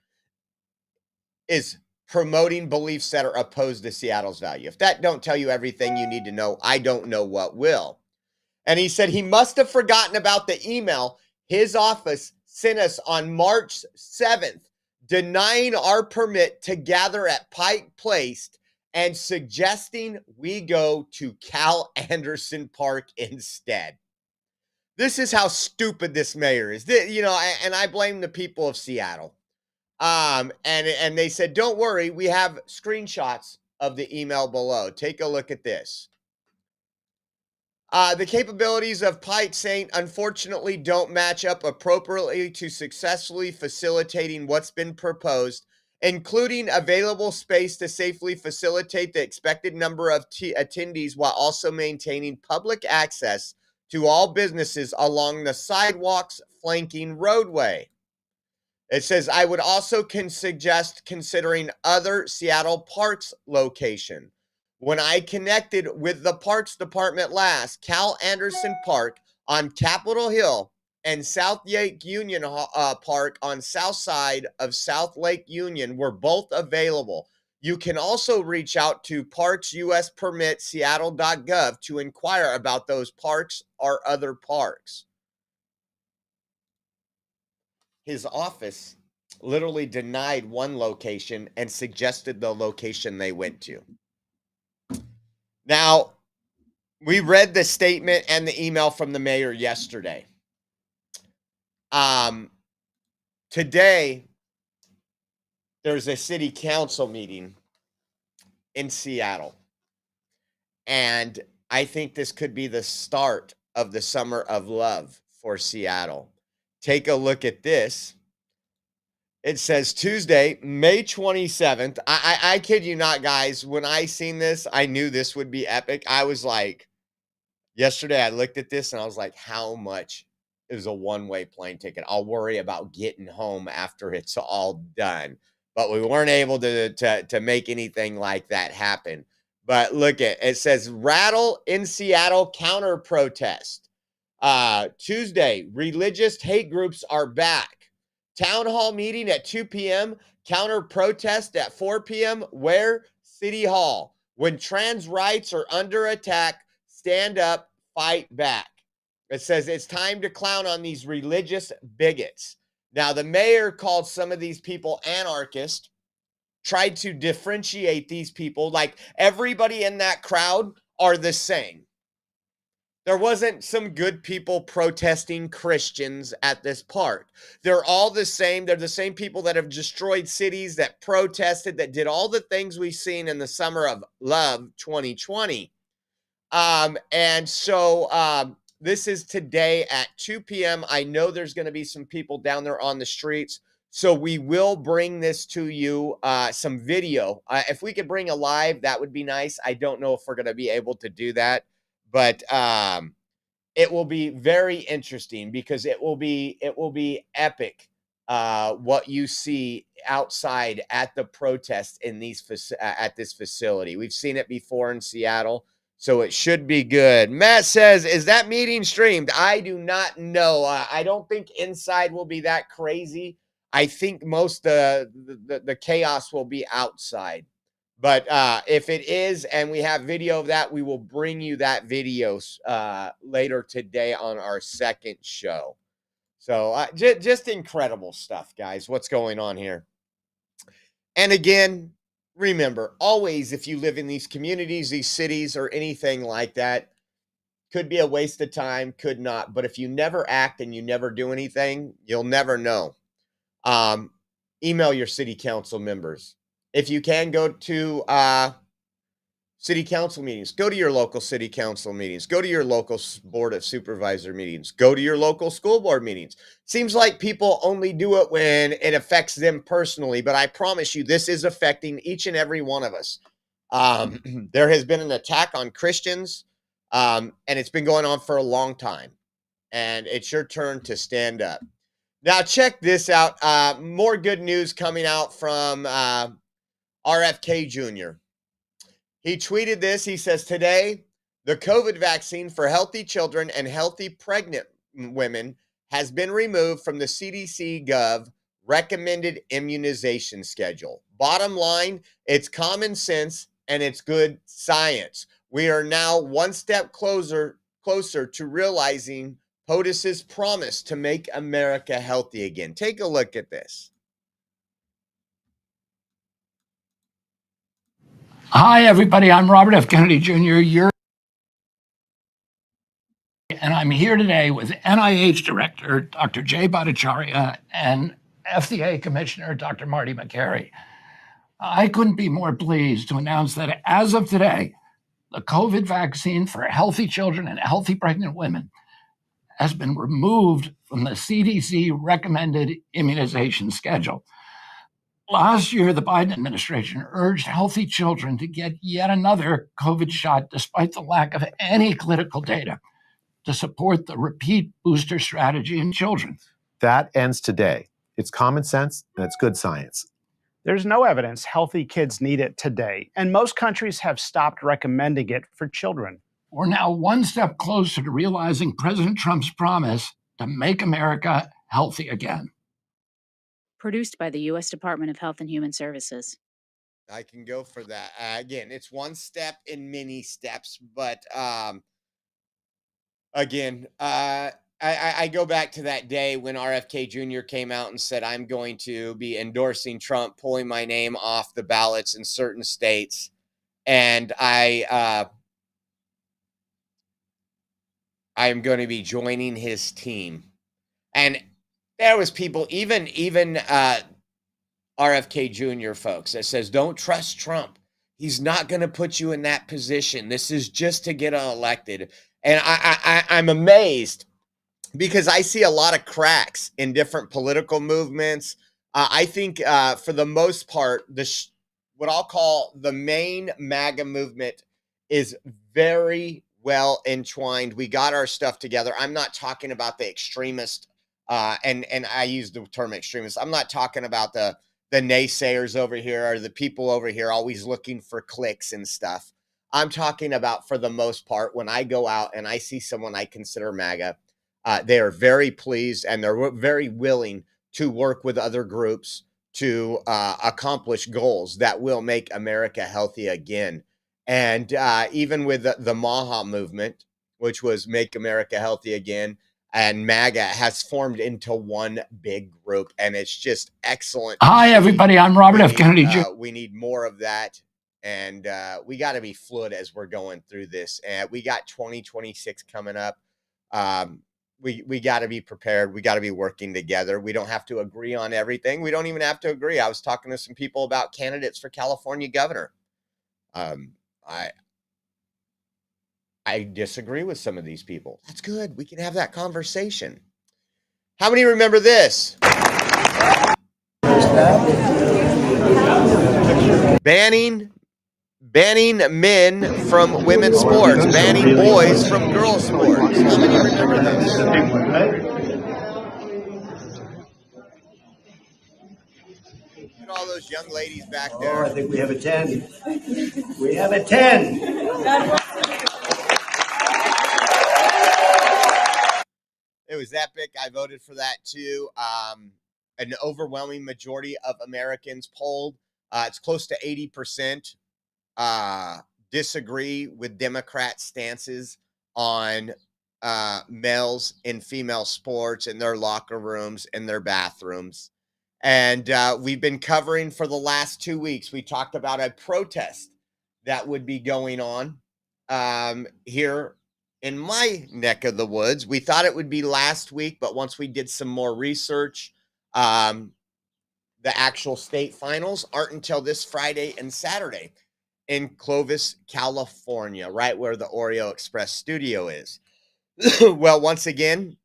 is promoting beliefs that are opposed to Seattle's value. If that don't tell you everything you need to know, I don't know what will. And he said he must have forgotten about the email his office sent us on March 7th, denying our permit to gather at Pike Place and suggesting we go to Cal Anderson Park instead. This is how stupid this mayor is. You know, and I blame the people of Seattle. And they said, don't worry, we have screenshots of the email below. Take a look at this. The capabilities of Pite Saint unfortunately don't match up appropriately to successfully facilitating what's been proposed, including available space to safely facilitate the expected number of attendees while also maintaining public access to all businesses along the sidewalks flanking roadway. It says, I would also suggest considering other Seattle parks location. When I connected with the Parks Department last, Cal Anderson Park on Capitol Hill and South Lake Union Park on south side of South Lake Union were both available. You can also reach out to parksuspermitseattle.gov to inquire about those parks or other parks. His office literally denied one location and suggested the location they went to. Now, we read the statement and the email from the mayor yesterday. Today, there's a city council meeting in Seattle. And I think this could be the start of the summer of love for Seattle. Take a look at this. It says Tuesday, May 27th. I kid you not, guys. When I seen this, I knew this would be epic. I was like, yesterday I looked at this and I was like, how much is a one-way plane ticket? I'll worry about getting home after it's all done. But we weren't able to make anything like that happen. But look at it. Says rattle in Seattle counter protest. Tuesday, religious hate groups are back. Town hall meeting at 2 p.m. Counter protest at 4 p.m. Where? City Hall. When trans rights are under attack, stand up, fight back. It says it's time to clown on these religious bigots. Now, the mayor called some of these people anarchists, tried to differentiate these people like everybody in that crowd are the same. There wasn't some good people protesting Christians at this park. They're all the same. They're the same people that have destroyed cities, that protested, that did all the things we've seen in the summer of love 2020. And so this is today at 2 p.m. I know there's going to be some people down there on the streets. So we will bring this to you, some video. If we could bring a live, that would be nice. I don't know if we're going to be able to do that. But it will be very interesting because it will be epic what you see outside at the protest in these at this facility. We've seen it before in Seattle, so it should be good. Matt says, "Is that meeting streamed?" I do not know. I don't think inside will be that crazy. I think most the chaos will be outside. But if it is, and we have video of that, we will bring you that video later today on our second show. So just incredible stuff, guys. What's going on here? And again, remember, always, if you live in these communities, these cities, or anything like that, could be a waste of time, could not. But if you never act and you never do anything, you'll never know. Email your city council members. If you can, go to city council meetings. Go to your local city council meetings. Go to your local board of supervisor meetings. Go to your local school board meetings. Seems like people only do it when it affects them personally, but I promise you, this is affecting each and every one of us. There has been an attack on Christians, and it's been going on for a long time. And it's your turn to stand up. Now, check this out. More good news coming out from RFK Jr. He tweeted this. He says, today, the COVID vaccine for healthy children and healthy pregnant women has been removed from the CDC Gov recommended immunization schedule. Bottom line, it's common sense and it's good science. We are now one step closer to realizing POTUS's promise to make America healthy again. Take a look at this. Hi, everybody. I'm Robert F. Kennedy Jr. And I'm here today with NIH Director Dr. Jay Bhattacharya and FDA Commissioner Dr. Marty Makary. I couldn't be more pleased to announce that as of today, the COVID vaccine for healthy children and healthy pregnant women has been removed from the CDC recommended immunization schedule. Last year, the Biden administration urged healthy children to get yet another COVID shot despite the lack of any clinical data to support the repeat booster strategy in children. That ends today. It's common sense and it's good science. There's no evidence healthy kids need it today, and most countries have stopped recommending it for children. We're now one step closer to realizing President Trump's promise to make America healthy again. Produced by the U.S. Department of Health and Human Services. I can go for that. Again, it's one step in many steps, but again, I go back to that day when RFK Jr. came out and said, I'm going to be endorsing Trump, pulling my name off the ballots in certain states. And I am going to be joining his team. And there was people, even RFK Jr. folks that says, don't trust Trump. He's not going to put you in that position. This is just to get elected. And I'm amazed because I see a lot of cracks in different political movements. I think for the most part, what I'll call the main MAGA movement is very well entwined. We got our stuff together. I'm not talking about the extremist, and I use the term extremist. I'm not talking about the naysayers over here or the people over here always looking for clicks and stuff. I'm talking about, for the most part, when I go out and I see someone I consider MAGA, they are very pleased and they're very willing to work with other groups to accomplish goals that will make America healthy again. And even with the MAHA movement, which was Make America Healthy Again, and MAGA has formed into one big group, and it's just excellent. Hi, everybody. I'm Robert F. Kennedy Jr. We need more of that, and we got to be fluid as we're going through this. And we got 2026 coming up. We got to be prepared. We got to be working together. We don't have to agree on everything. We don't even have to agree. I was talking to some people about candidates for California governor. I disagree with some of these people. That's good. We can have that conversation. How many remember this? Banning men from women's sports, banning boys from girls' sports. How many remember this? Look at all those young ladies back there. I think we have a 10. We have a 10. It was epic. I voted for that too. An overwhelming majority of Americans polled. It's close to 80% disagree with Democrat stances on males in female sports in their locker rooms, in their bathrooms. And we've been covering for the last 2 weeks. We talked about a protest that would be going on here in my neck of the woods. We thought it would be last week, but once we did some more research, the actual state finals aren't until this Friday and Saturday in Clovis, California, right where the Oreo Express studio is. Well, once again,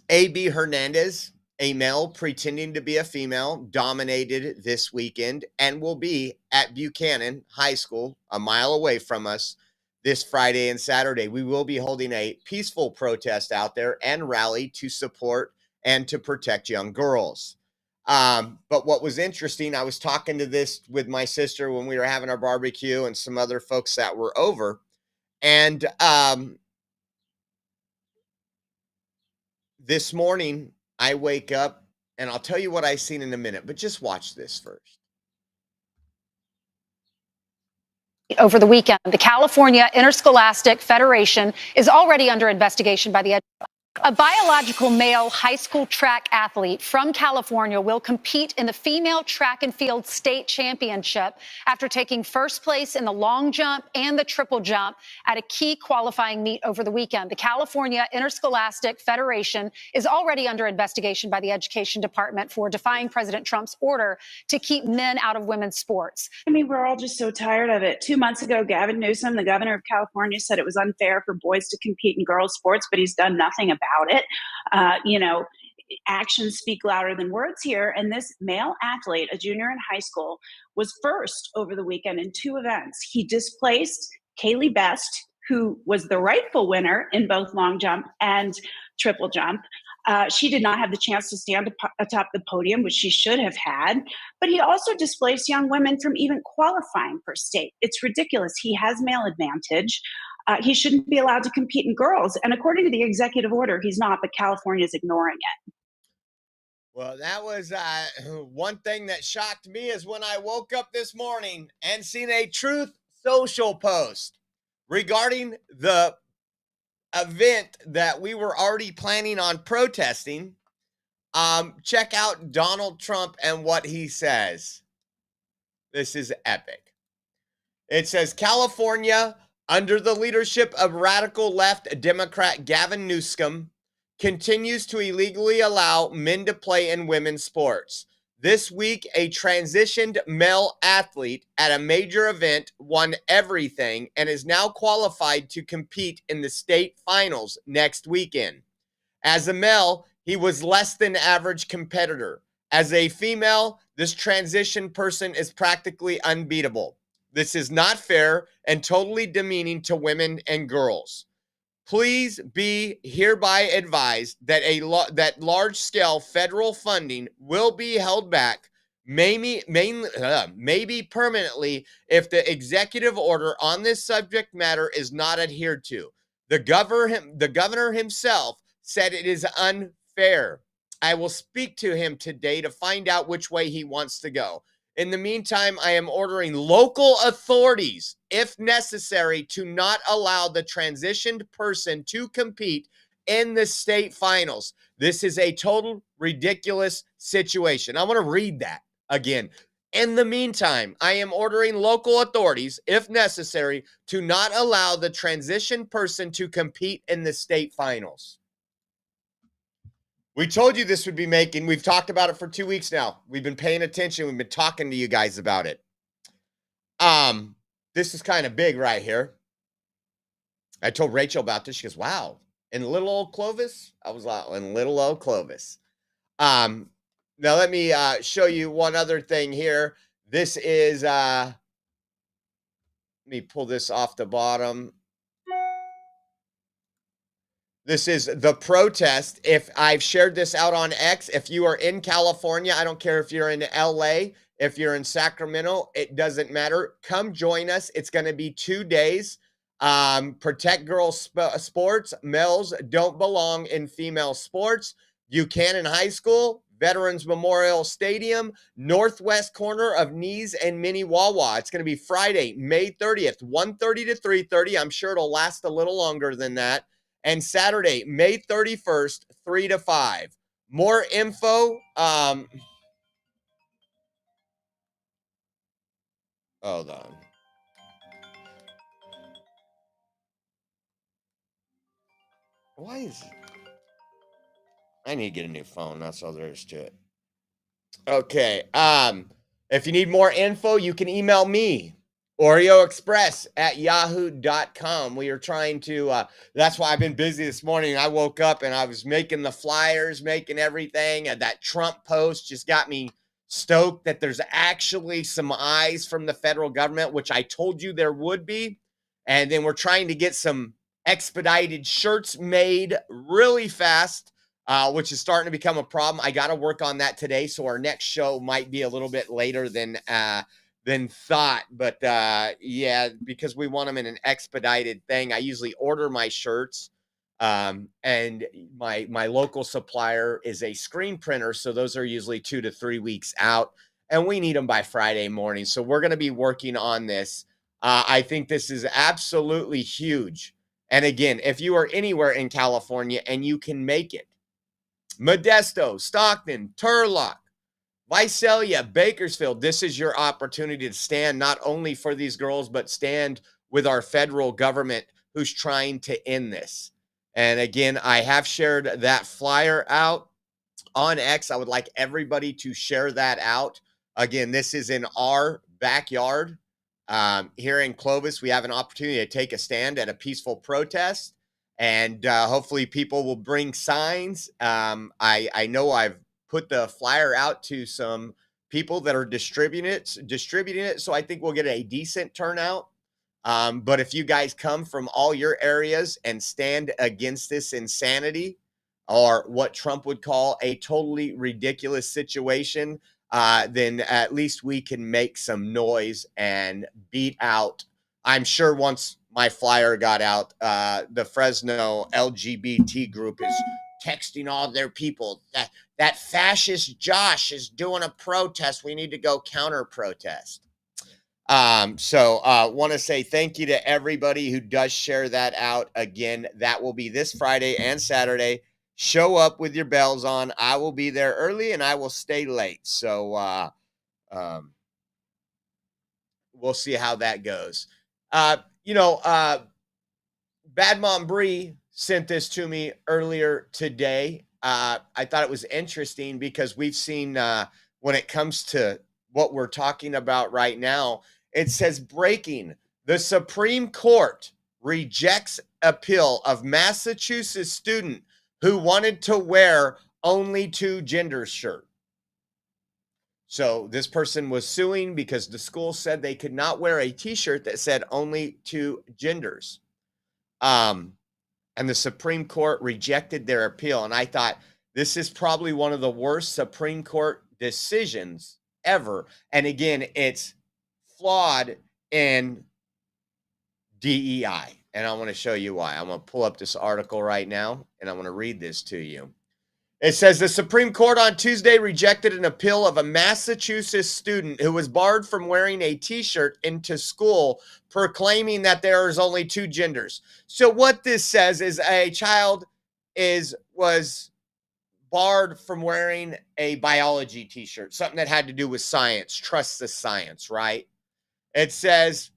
A.B. Hernandez, a male pretending to be a female, dominated this weekend and will be at Buchanan High School, a mile away from us, this Friday and Saturday. We will be holding a peaceful protest out there and rally to support and to protect young girls. But what was interesting, I was talking to this with my sister when we were having our barbecue and some other folks that were over. And this morning, I wake up, and I'll tell you what I seen in a minute, but just watch this first. Over the weekend, the California Interscholastic Federation is already under investigation by the A biological male high school track athlete from California will compete in the female track and field state championship after taking first place in the long jump and the triple jump at a key qualifying meet over the weekend. The California Interscholastic Federation is already under investigation by the Education Department for defying President Trump's order to keep men out of women's sports. I mean, we're all just so tired of it. 2 months ago, Gavin Newsom, the governor of California, said it was unfair for boys to compete in girls' sports, but he's done nothing about it. Actions speak louder than words here. And this male athlete, a junior in high school, was first over the weekend in 2 events. He displaced Kaylee Best, who was the rightful winner in both long jump and triple jump. She did not have the chance to stand atop the podium, which she should have had. But he also displaced young women from even qualifying for state. It's ridiculous. He has male advantage. He shouldn't be allowed to compete in girls. And according to the executive order, he's not, but California is ignoring it. Well, that was one thing that shocked me is when I woke up this morning and seen a Truth Social post regarding the event that we were already planning on protesting. Check out Donald Trump and what he says. This is epic. It says, California, under the leadership of radical left Democrat Gavin Newsom, continues to illegally allow men to play in women's sports. This week, a transitioned male athlete at a major event won everything and is now qualified to compete in the state finals next weekend. As a male, he was less than average competitor. As a female, this transition person is practically unbeatable. This is not fair and totally demeaning to women and girls. Please be hereby advised that that large-scale federal funding will be held back, maybe permanently, if the executive order on this subject matter is not adhered to. The governor himself said it is unfair. I will speak to him today to find out which way he wants to go. In the meantime, I am ordering local authorities, if necessary, to not allow the transitioned person to compete in the state finals. This is a total ridiculous situation. I want to read that again. In the meantime, I am ordering local authorities, if necessary, to not allow the transitioned person to compete in the state finals. We told you this would be making. We've talked about it for 2 weeks now. We've been paying attention. We've been talking to you guys about it. This is kind of big right here. I told Rachel about this. She goes, wow, in little old Clovis? I was like, in little old Clovis. Now let me show you one other thing here. This is, let me pull this off the bottom. This is the protest. If I've shared this out on X, if you are in California, I don't care if you're in LA, if you're in Sacramento, it doesn't matter. Come join us. It's going to be 2 days. Protect girls' sports. Males don't belong in female sports. Buchanan High School, Veterans Memorial Stadium, northwest corner of Knees and Mini Wawa. It's going to be Friday, May 30th, 1:30 to 3:30. I'm sure it'll last a little longer than that. And Saturday, May 31st, 3 to 5. More info. Hold on. Why is it? I need to get a new phone. That's all there is to it. Okay. If you need more info, you can email me. OreoExpress@yahoo.com. We are trying to, that's why I've been busy this morning. I woke up and I was making the flyers, making everything. And that Trump post just got me stoked that there's actually some eyes from the federal government, which I told you there would be. And then we're trying to get some expedited shirts made really fast, which is starting to become a problem. I got to work on that today. So our next show might be a little bit later than thought, but yeah, because we want them in an expedited thing. I usually order my shirts, and my local supplier is a screen printer, so those are usually 2 to 3 weeks out, and we need them by Friday morning. So we're going to be working on this. I think this is absolutely huge, And again, if you are anywhere in California and you can make it, Modesto, Stockton, Turlock, Visalia, Bakersfield, this is your opportunity to stand not only for these girls, but stand with our federal government who's trying to end this. And again, I have shared that flyer out on X. I would like everybody to share that out. Again, this is in our backyard. Here in Clovis, we have an opportunity to take a stand at a peaceful protest. And hopefully people will bring signs. I know I've put the flyer out to some people that are distributing it. So I think we'll get a decent turnout. But if you guys come from all your areas and stand against this insanity, or what Trump would call a totally ridiculous situation, then at least we can make some noise and beat out. I'm sure once my flyer got out, the Fresno LGBT group is texting all their people that fascist Josh is doing a protest. We need to go counter protest. So want to say thank you to everybody who does share that out. Again, that will be this Friday and Saturday. Show up with your bells on. I will be there early and I will stay late. So we'll see how that goes. Bad Mom Bree sent this to me earlier today. I thought it was interesting because we've seen when it comes to what we're talking about right now, it says breaking. The Supreme Court rejects appeal of Massachusetts student who wanted to wear only two genders shirt. So this person was suing because the school said they could not wear a t-shirt that said only two genders. And the Supreme Court rejected their appeal. And I thought, this is probably one of the worst Supreme Court decisions ever. And again, it's flawed in DEI. And I want to show you why. I'm going to pull up this article right now, and I'm going to read this to you. It says the Supreme Court on Tuesday rejected an appeal of a Massachusetts student who was barred from wearing a t-shirt into school, proclaiming that there is only two genders. So what this says is a child was barred from wearing a biology t-shirt, something that had to do with science, trust the science, right? It says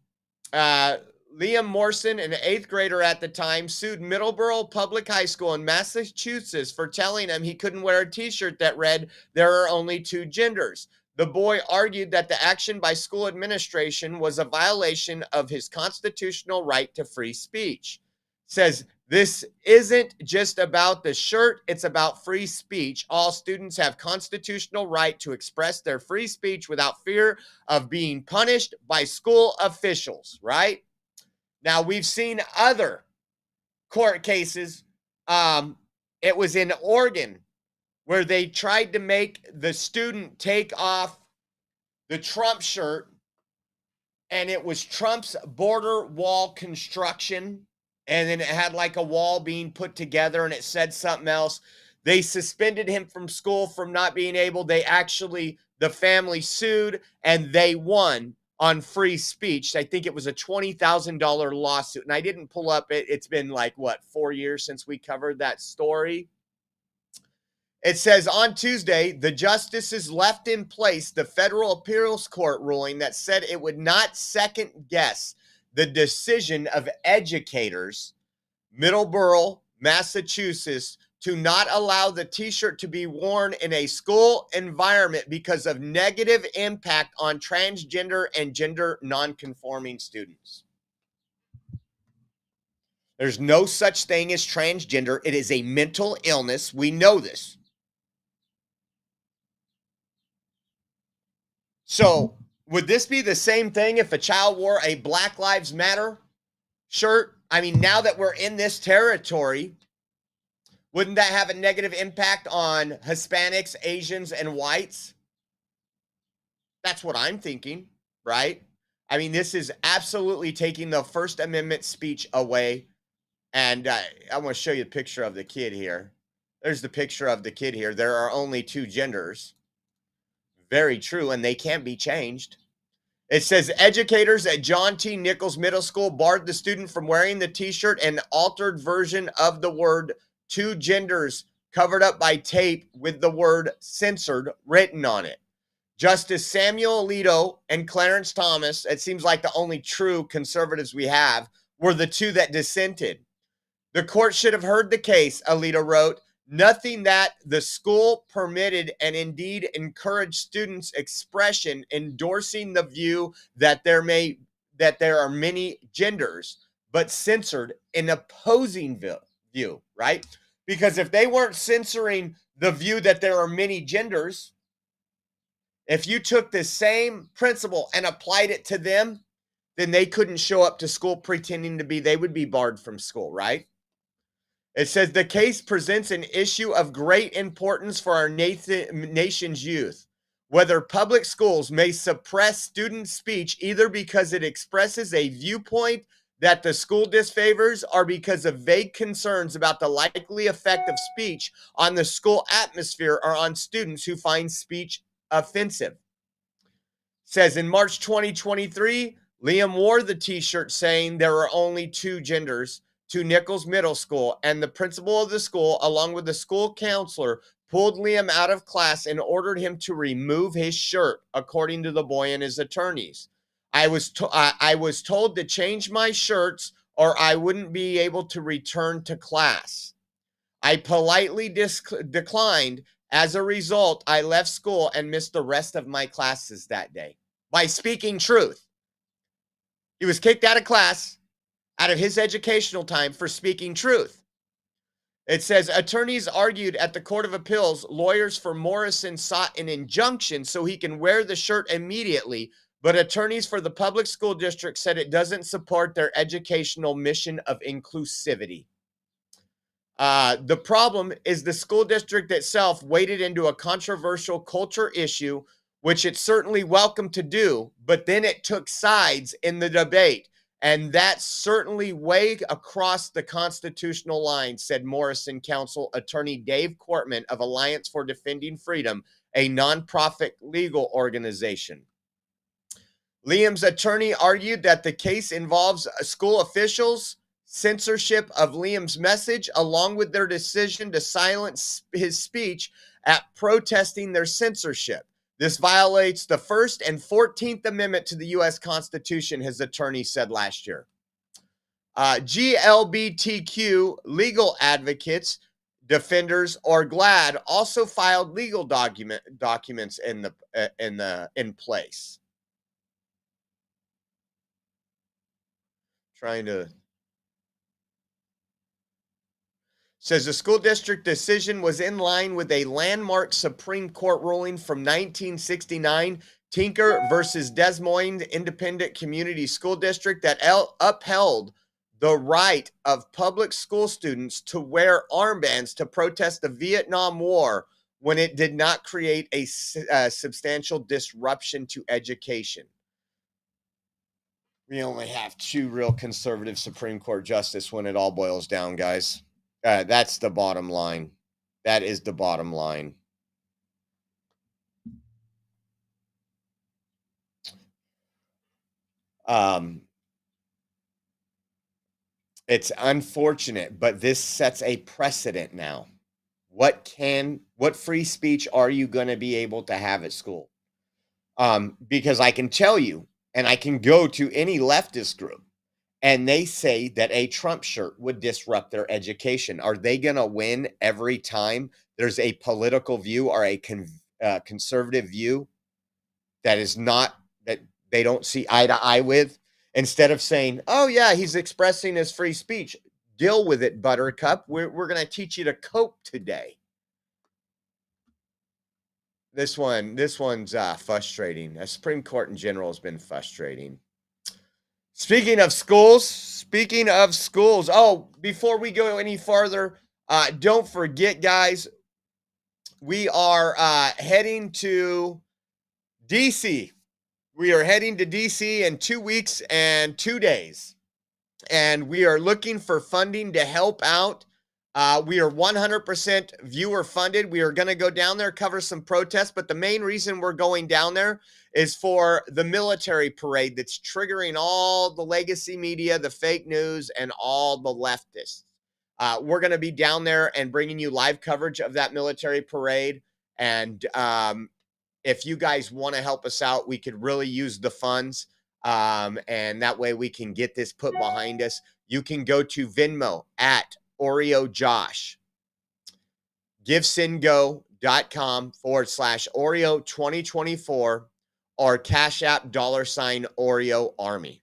Liam Morrison, an 8th grader at the time, sued Middleborough Public High School in Massachusetts for telling him he couldn't wear a t-shirt that read, "There are only two genders." The boy argued that the action by school administration was a violation of his constitutional right to free speech. Says, this isn't just about the shirt, it's about free speech. All students have constitutional right to express their free speech without fear of being punished by school officials, right? Now, we've seen other court cases. It was in Oregon where they tried to make the student take off the Trump shirt, and it was Trump's border wall construction, and then it had like a wall being put together, and it said something else. They suspended him from school from not being able. The family sued, and they won on free speech. I think it was a $20,000 lawsuit. And I didn't pull up it. It's been 4 years since we covered that story. It says on Tuesday, the justices left in place the federal appeals court ruling that said it would not second guess the decision of educators, Middleborough, Massachusetts, to not allow the t-shirt to be worn in a school environment because of negative impact on transgender and gender nonconforming students. There's no such thing as transgender. It is a mental illness. We know this. So would this be the same thing if a child wore a Black Lives Matter shirt? I mean, now that we're in this territory, wouldn't that have a negative impact on Hispanics, Asians, and whites? That's what I'm thinking, right? I mean, this is absolutely taking the First Amendment speech away. And I want to show you a picture of the kid here. There's the picture of the kid here. There are only two genders. Very true, and they can't be changed. It says educators at John T. Nichols Middle School barred the student from wearing the t-shirt and altered version of the word two genders covered up by tape with the word censored written on it. Justice Samuel Alito and Clarence Thomas, it seems like the only true conservatives we have, were the two that dissented. The court should have heard the case, Alito wrote. Nothing that the school permitted and indeed encouraged students' expression, endorsing the view that there are many genders, but censored an opposing view, right? Because if they weren't censoring the view that there are many genders, if you took the same principle and applied it to them, then they couldn't show up to school pretending to be, they would be barred from school, right? It says the case presents an issue of great importance for our nation's youth. Whether public schools may suppress student speech either because it expresses a viewpoint that the school disfavors or because of vague concerns about the likely effect of speech on the school atmosphere or on students who find speech offensive. Says in March 2023, Liam wore the t-shirt saying there are only two genders to Nichols Middle School, and the principal of the school, along with the school counselor, pulled Liam out of class and ordered him to remove his shirt, according to the boy and his attorneys. I was told to change my shirts or I wouldn't be able to return to class. I politely declined. As a result, I left school and missed the rest of my classes that day by speaking truth. He was kicked out of class, out of his educational time, for speaking truth. It says attorneys argued at the Court of Appeals. Lawyers for Morrison sought an injunction so he can wear the shirt immediately, but attorneys for the public school district said it doesn't support their educational mission of inclusivity. The problem is the school district itself waded into a controversial culture issue, which it's certainly welcome to do, but then it took sides in the debate. And that's certainly way across the constitutional line, said Morrison counsel attorney Dave Cortman of Alliance for Defending Freedom, a nonprofit legal organization. Liam's attorney argued that the case involves school officials' censorship of Liam's message, along with their decision to silence his speech at protesting their censorship. This violates the First and 14th Amendment to the U.S. Constitution, his attorney said last year. GLBTQ legal advocates, defenders, or GLAD also filed legal documents in place. Says the school district decision was in line with a landmark Supreme Court ruling from 1969, Tinker versus Des Moines Independent Community School District, that upheld the right of public school students to wear armbands to protest the Vietnam War when it did not create a substantial disruption to education. We only have two real conservative Supreme Court justices when it all boils down, guys. That's the bottom line. That is the bottom line. It's unfortunate, but this sets a precedent now. What free speech are you going to be able to have at school? Because I can tell you, and I can go to any leftist group, and they say that a Trump shirt would disrupt their education. Are they going to win every time there's a political view or a conservative view that is not, that they don't see eye to eye with? Instead of saying, oh yeah, he's expressing his free speech. Deal with it, Buttercup. We're going to teach you to cope today. This one's frustrating. The Supreme Court in general has been frustrating. Speaking of schools, oh, before we go any farther, don't forget, guys, we are heading to DC. We are heading to DC in 2 weeks and 2 days. And we are looking for funding to help out We are 100% viewer funded. We are going to go down there, cover some protests, but the main reason we're going down there is for the military parade that's triggering all the legacy media, the fake news, and all the leftists. We're going to be down there and bringing you live coverage of that military parade. And if you guys want to help us out, we could really use the funds. And that way we can get this put behind us. You can go to Venmo at Oreo Josh, givesendgo.com/Oreo 2024 or Cash App $Oreo Army.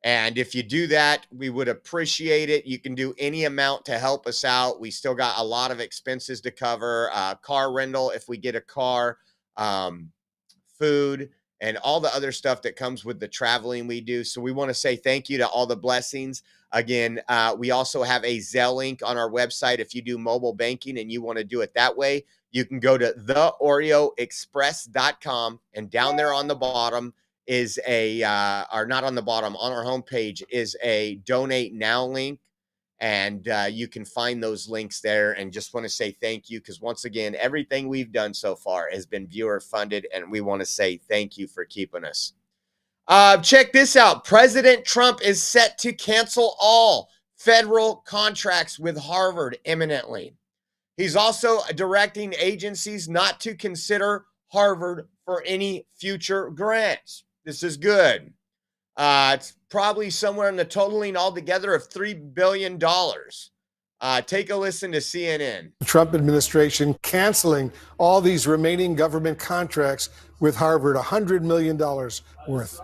And if you do that, we would appreciate it. You can do any amount to help us out. We still got a lot of expenses to cover, car rental if we get a car, food, and all the other stuff that comes with the traveling we do. So we want to say thank you to all the blessings. Again, we also have a Zelle link on our website. If you do mobile banking and you want to do it that way, you can go to theoreoexpress.com, and down there on the bottom is or not on the bottom, on our homepage is a donate now link. And you can find those links there, and just want to say thank you, because once again, everything we've done so far has been viewer funded, and we want to say thank you for keeping us. Check this out. President Trump is set to cancel all federal contracts with Harvard imminently. He's also directing agencies not to consider Harvard for any future grants. This is good. It's probably somewhere in the totaling altogether of $3 billion. Take a listen to CNN. The Trump administration canceling all these remaining government contracts with Harvard, $100 million worth.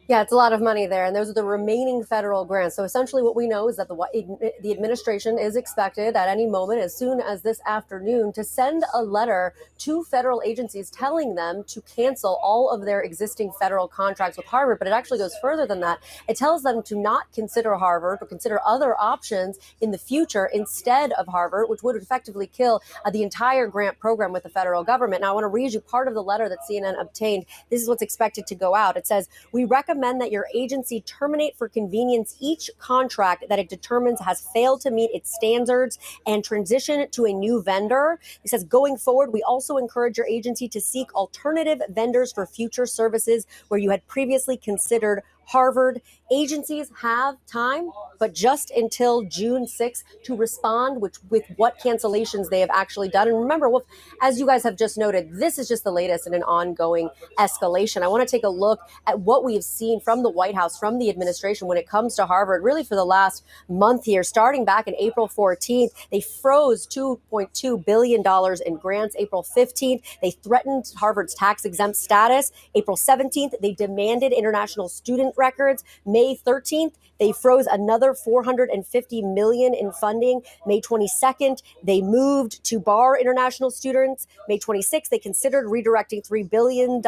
Yeah, it's a lot of money there, and those are the remaining federal grants. So essentially what we know is that the administration is expected at any moment, as soon as this afternoon, to send a letter to federal agencies telling them to cancel all of their existing federal contracts with Harvard. But it actually goes further than that. It tells them to not consider Harvard, but consider other options in the future instead of Harvard, which would effectively kill the entire grant program with the federal government. Now, I want to read you part of the letter that CNN obtained. This is what's expected to go out. It says, "We recommend that your agency terminate for convenience each contract that it determines has failed to meet its standards and transition to a new vendor." It says, "Going forward, we also encourage your agency to seek alternative vendors for future services where you had previously considered Harvard." Agencies have time, but just until June 6th to respond with what cancellations they have actually done. And remember, Wolf, as you guys have just noted, this is just the latest in an ongoing escalation. I want to take a look at what we have seen from the White House, from the administration when it comes to Harvard, really for the last month here. Starting back in April 14th, they froze $2.2 billion in grants. April 15th, they threatened Harvard's tax-exempt status. April 17th, they demanded international student records. May 13th, they froze another $450 million in funding. May 22nd, they moved to bar international students. May 26th, they considered redirecting $3 billion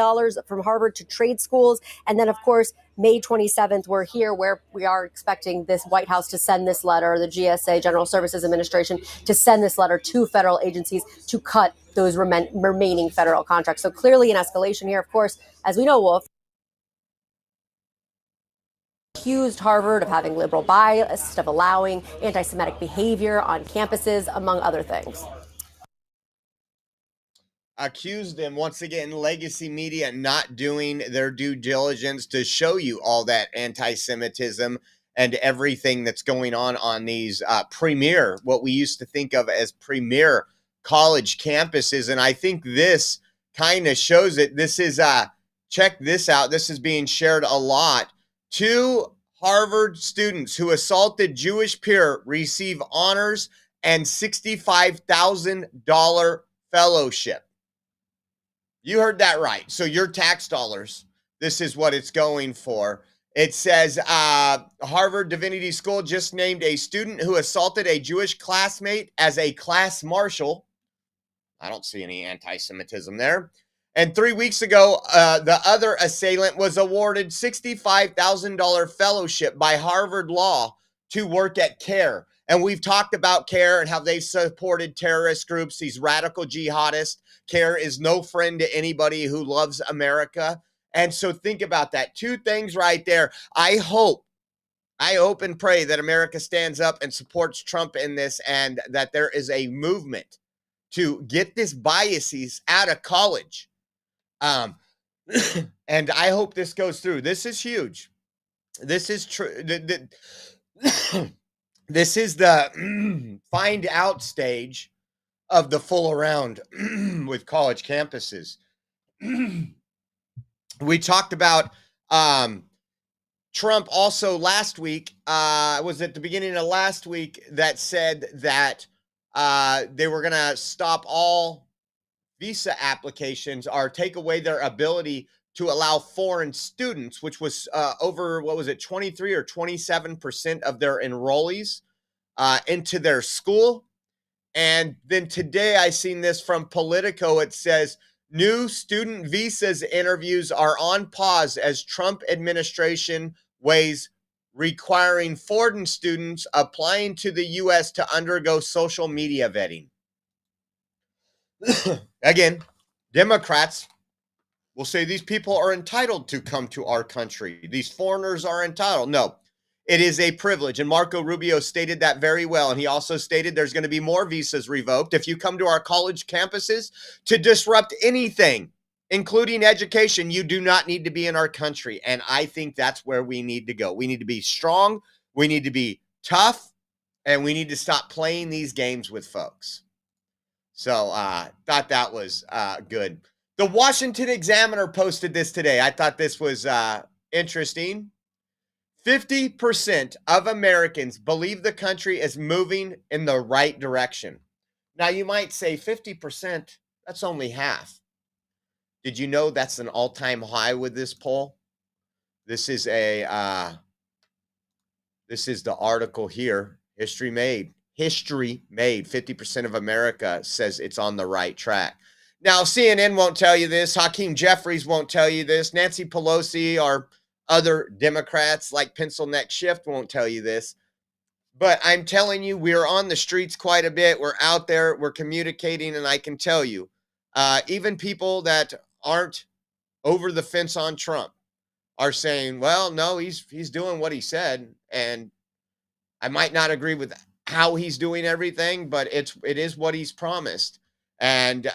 from Harvard to trade schools. And then, of course, May 27th, we're here where we are expecting this White House to send this letter, the GSA, General Services Administration, to send this letter to federal agencies to cut those remaining federal contracts. So clearly an escalation here. Of course, as we know, Wolf, accused Harvard of having liberal bias, of allowing anti-Semitic behavior on campuses, among other things. Accused them, once again, legacy media not doing their due diligence to show you all that anti-Semitism and everything that's going on these premier, what we used to think of as premier college campuses. And I think this kind of shows it. This is, check this out. This is being shared a lot. 2 Harvard students who assaulted Jewish peer receive honors and $65,000 fellowship. You heard that right. So your tax dollars, this is what it's going for. It says Harvard Divinity School just named a student who assaulted a Jewish classmate as a class marshal. I don't see any anti-Semitism there. And 3 weeks ago, the other assailant was awarded $65,000 fellowship by Harvard Law to work at CARE. And we've talked about CARE and how they've supported terrorist groups, these radical jihadists. CARE is no friend to anybody who loves America. And so think about that. 2 things right there. I hope I hope and pray that America stands up and supports Trump in this, and that there is a movement to get this biases out of college. And I hope this goes through. This is huge. This is true. This is the find out stage of the full around with college campuses. We talked about Trump also last week, was at the beginning of last week, that said that they were going to stop all visa applications or take away their ability to allow foreign students, which was over, 23 or 27% of their enrollees into their school. And then today I seen this from Politico. It says, new student visas interviews are on pause as Trump administration weighs requiring foreign students applying to the U.S. to undergo social media vetting. Again, Democrats will say these people are entitled to come to our country. These foreigners are entitled. No, it is a privilege. And Marco Rubio stated that very well. And he also stated there's going to be more visas revoked if you come to our college campuses to disrupt anything, including education. You do not need to be in our country. And I think that's where we need to go. We need to be strong. We need to be tough. And we need to stop playing these games with folks. So thought that was good. The Washington Examiner posted this today. I thought this was interesting. 50% of Americans believe the country is moving in the right direction. Now, you might say 50%, that's only half. Did you know that's an all-time high with this poll? This is the article here. History made. 50% of America says it's on the right track. Now, CNN won't tell you this. Hakeem Jeffries won't tell you this. Nancy Pelosi or other Democrats like Pencil Neck Shift won't tell you this. But I'm telling you, we're on the streets quite a bit. We're out there. We're communicating. And I can tell you, even people that aren't over the fence on Trump are saying, well, no, he's doing what he said. And I might not agree with how he's doing everything, but it is what he's promised. And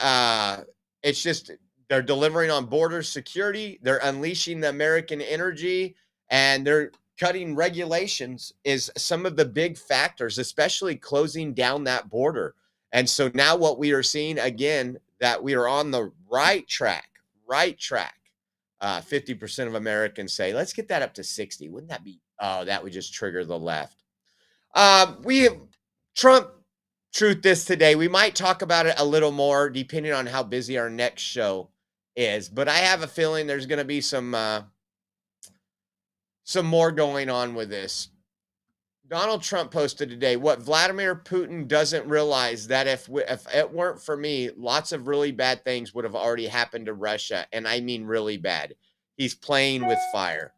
it's just, they're delivering on border security. They're unleashing the American energy, and they're cutting regulations is some of the big factors, especially closing down that border. And so now what we are seeing again, that we are on the right track. 50% of Americans say, let's get that up to 60. Wouldn't that be, that would just trigger the left. We have Trump truth this today. We might talk about it a little more depending on how busy our next show is, but I have a feeling there's going to be some more going on with this. Donald Trump posted today, what Vladimir Putin doesn't realize that if it weren't for me, lots of really bad things would have already happened to Russia. And I mean really bad. He's playing with fire.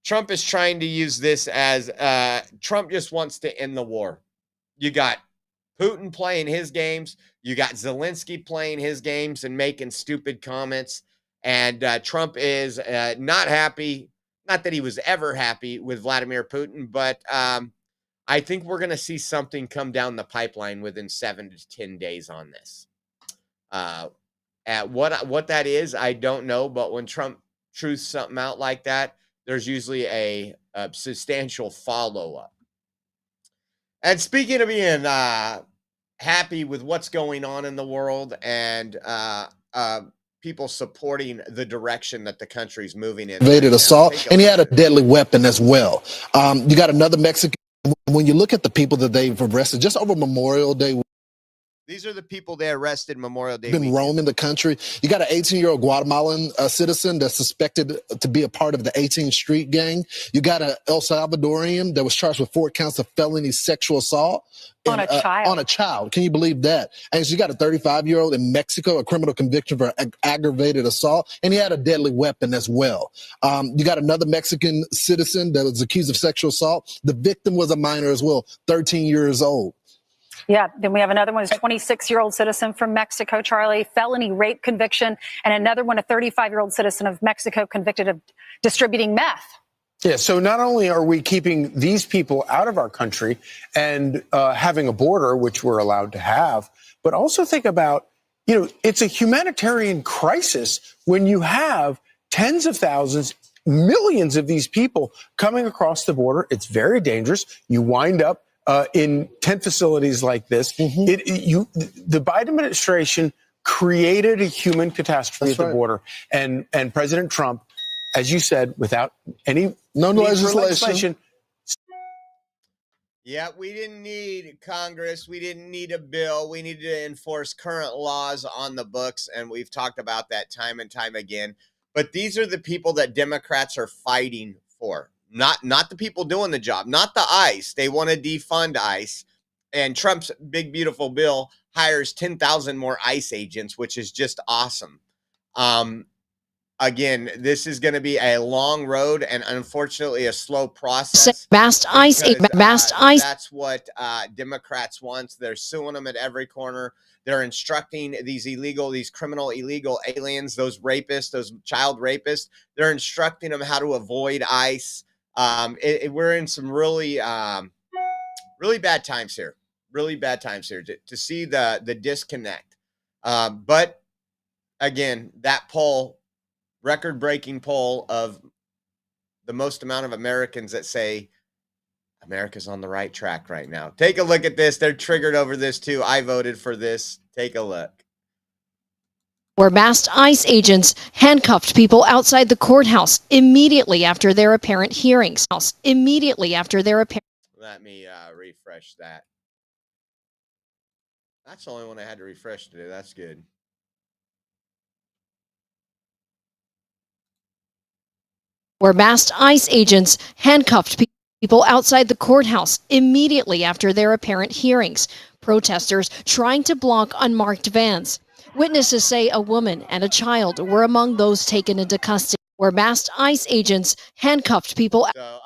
Trump is trying to use this as Trump just wants to end the war. You got Putin playing his games. You got Zelensky playing his games and making stupid comments. And Trump is not happy. Not that he was ever happy with Vladimir Putin, but I think we're going to see something come down the pipeline within 7 to 10 days on this. At what that is, I don't know. But when Trump truths something out like that, there's usually a substantial follow-up. And speaking of being happy with what's going on in the world and people supporting the direction that the country's moving in. Evaded assault, and he had a deadly weapon as well. You got another Mexican. When you look at the people that they've arrested just over Memorial Day, these are the people they arrested Memorial Day. Been roaming the country. You got an 18-year-old Guatemalan citizen that's suspected to be a part of the 18th Street gang. You got an El Salvadorian that was charged with 4 counts of felony sexual assault on a child. On a child. Can you believe that? And you got a 35-year-old in Mexico, a criminal conviction for aggravated assault, and he had a deadly weapon as well. You got another Mexican citizen that was accused of sexual assault. The victim was a minor as well, 13 years old. Yeah, then we have another one, is 26-year-old citizen from Mexico, Charlie, felony rape conviction, and another one, a 35-year-old citizen of Mexico convicted of distributing meth. Yeah, so not only are we keeping these people out of our country and having a border, which we're allowed to have, but also think about, it's a humanitarian crisis when you have tens of thousands, millions of these people coming across the border. It's very dangerous. You wind up in tent facilities like this. The Biden administration created a human catastrophe at the border, and President Trump, as you said, without any no need for legislation. Yeah, we didn't need Congress. We didn't need a bill. We needed to enforce current laws on the books, and we've talked about that time and time again. But these are the people that Democrats are fighting for, not the people doing the job, not the ICE. They want to defund ICE, and Trump's big beautiful bill hires 10,000 more ICE agents, which is just awesome. Again, this is going to be a long road and unfortunately a slow process. That's what Democrats want. They're suing them at every corner. They're instructing these criminal illegal aliens, those rapists, those child rapists. They're instructing them how to avoid ICE. We're in some really, really bad times here. Really bad times here to see the disconnect. But again, that poll, record-breaking poll of the most amount of Americans that say America's on the right track right now. Take a look at this. They're triggered over this too. I voted for this. Take a look. Where masked ICE agents handcuffed people outside the courthouse immediately after their apparent hearings. Let me refresh that. That's the only one I had to refresh today. That's good. Where masked ICE agents handcuffed people outside the courthouse immediately after their apparent hearings. Protesters trying to block unmarked vans. Witnesses say a woman and a child were among those taken into custody. Where masked ICE agents handcuffed people. So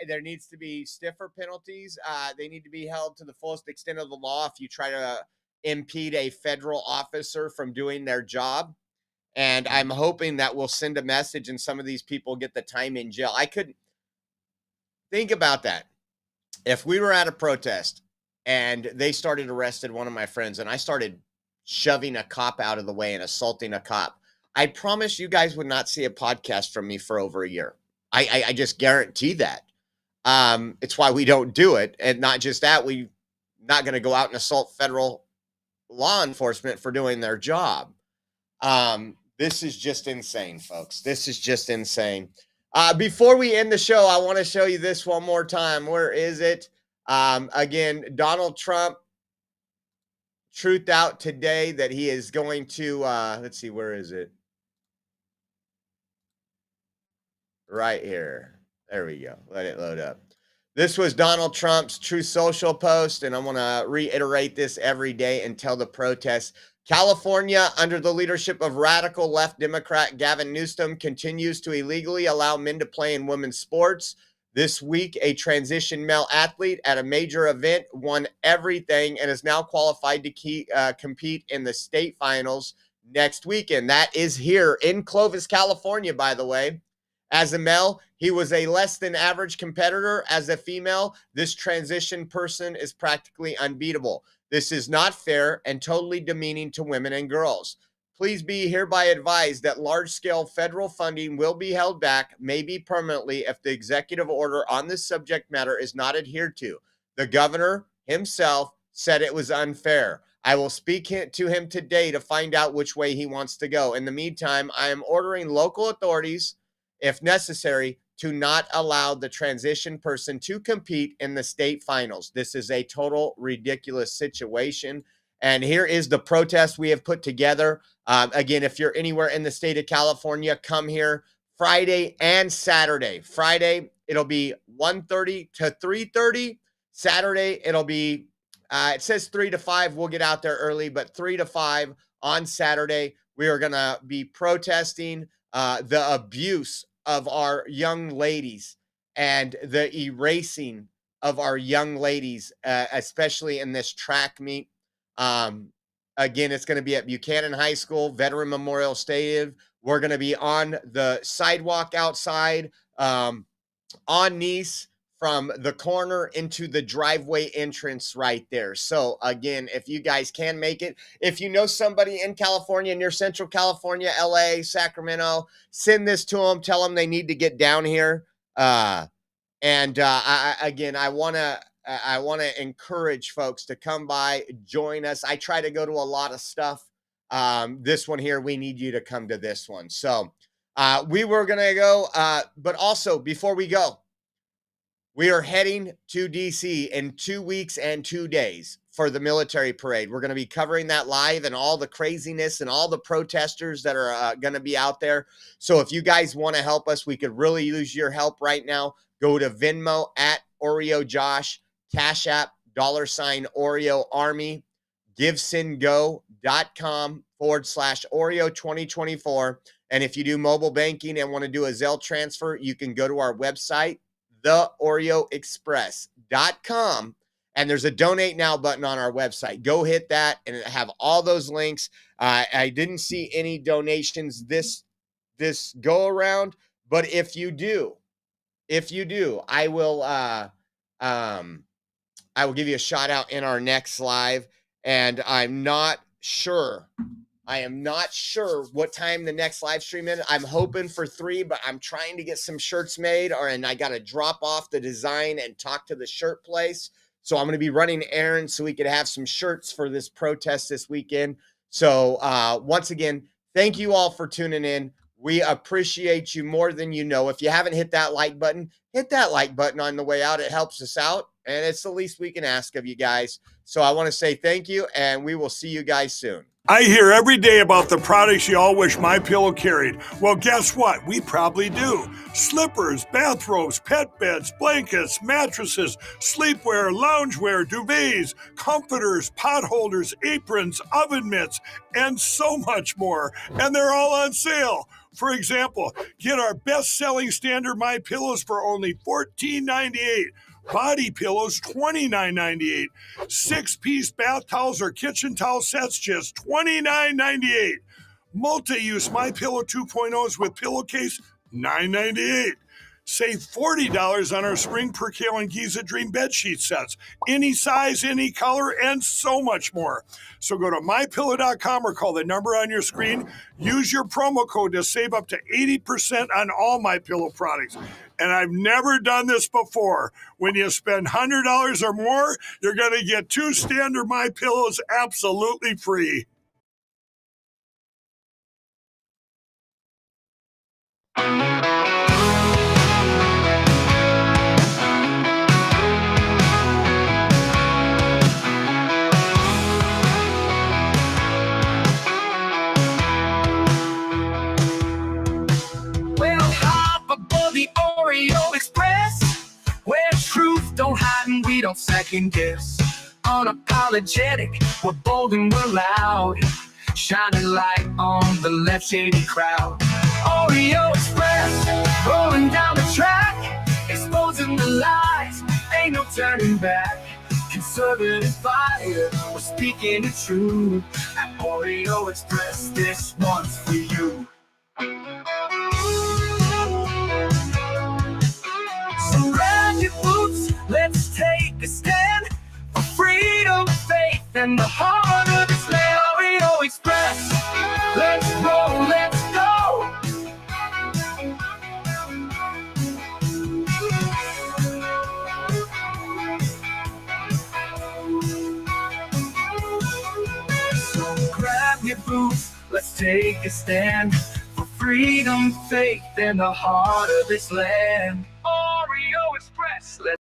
there needs to be stiffer penalties. They need to be held to the fullest extent of the law if you try to impede a federal officer from doing their job. And I'm hoping that will send a message and some of these people get the time in jail. I couldn't think about that. If we were at a protest and they started arresting one of my friends and I started shoving a cop out of the way and assaulting a cop, I promise you guys would not see a podcast from me for over a year. I just guarantee that. It's why we don't do it. And not just that, we're not going to go out and assault federal law enforcement for doing their job. This is just insane, folks. This is just insane. Before we end the show, I want to show you this one more time. Where is it? Again, Donald Trump, truth out today that he is going to, let's see, where is it? Right here. There we go. Let it load up. This was Donald Trump's Truth Social post, and I'm going to reiterate this every day until the protests. California, under the leadership of radical left Democrat Gavin Newsom, continues to illegally allow men to play in women's sports. This week, a transition male athlete at a major event won everything and is now qualified to compete in the state finals next weekend. That is here in Clovis, California, by the way. As a male, he was a less than average competitor. As a female, this transition person is practically unbeatable. This is not fair and totally demeaning to women and girls. Please be hereby advised that large-scale federal funding will be held back, maybe permanently, if the executive order on this subject matter is not adhered to. The governor himself said it was unfair. I will speak to him today to find out which way he wants to go. In the meantime, I am ordering local authorities, if necessary, to not allow the transition person to compete in the state finals. This is a total ridiculous situation. And here is the protest we have put together. Again, if you're anywhere in the state of California, come here Friday and Saturday. Friday, it'll be 1:30 to 3:30. Saturday, it'll be, it says 3 to 5. We'll get out there early, but 3 to 5 on Saturday. We are going to be protesting the abuse of our young ladies and the erasing of our young ladies, especially in this track meet. Again, it's going to be at Buchanan High School, Veteran Memorial Stadium. We're going to be on the sidewalk outside. on Nice from the corner into the driveway entrance right there. So again, if you guys can make it, if you know somebody in California, near Central California, LA, Sacramento, send this to them. Tell them they need to get down here. I want to encourage folks to come by, join us. I try to go to a lot of stuff. This one here, we need you to come to this one. So we were going to go, but also before we go, we are heading to DC in 2 weeks and 2 days for the military parade. We're going to be covering that live and all the craziness and all the protesters that are going to be out there. So if you guys want to help us, we could really use your help right now. Go to Venmo at Oreo Josh, Cash App, $Oreo Army, GiveSendGo.com/Oreo 2024. And if you do mobile banking and want to do a Zelle transfer, you can go to our website, theoreoexpress.com, and there's a donate now button on our website. Go hit that and have all those links. I didn't see any donations this go around, but if you do, I will give you a shout out in our next live. And I am not sure what time the next live stream is. I'm hoping for 3, but I'm trying to get some shirts made, and I got to drop off the design and talk to the shirt place. So I'm going to be running errands so we could have some shirts for this protest this weekend. So once again, thank you all for tuning in. We appreciate you more than you know. If you haven't hit that like button, hit that like button on the way out. It helps us out, and it's the least we can ask of you guys. So I want to say thank you, and we will see you guys soon. I hear every day about the products you all wish MyPillow carried. Well, guess what? We probably do. Slippers, bathrobes, pet beds, blankets, mattresses, sleepwear, loungewear, duvets, comforters, pot holders, aprons, oven mitts, and so much more. And they're all on sale. For example, get our best-selling standard MyPillows for only $14.98. Body pillows, $29.98. 6-piece bath towels or kitchen towel sets, just $29.98. Multi-use MyPillow 2.0s with pillowcase, $9.98. Save $40 on our Spring Percale and Giza Dream bedsheet sets. Any size, any color, and so much more. So go to MyPillow.com or call the number on your screen. Use your promo code to save up to 80% on all MyPillow products. And I've never done this before. When you spend $100 or more, you're going to get 2 standard MyPillows absolutely free. The Oreo Express, where truth don't hide and we don't second guess. Unapologetic, we're bold and we're loud, shining light on the left shady crowd. Oreo Express, rolling down the track, exposing the lies, ain't no turning back. Conservative fire, we're speaking the truth. At Oreo Express, this one's for you. So grab your boots, let's take a stand for freedom, faith, and the heart of this land. Oreo Express, let's roll, let's go. So grab your boots, let's take a stand for freedom, faith, and the heart of this land. Oreo Express, let's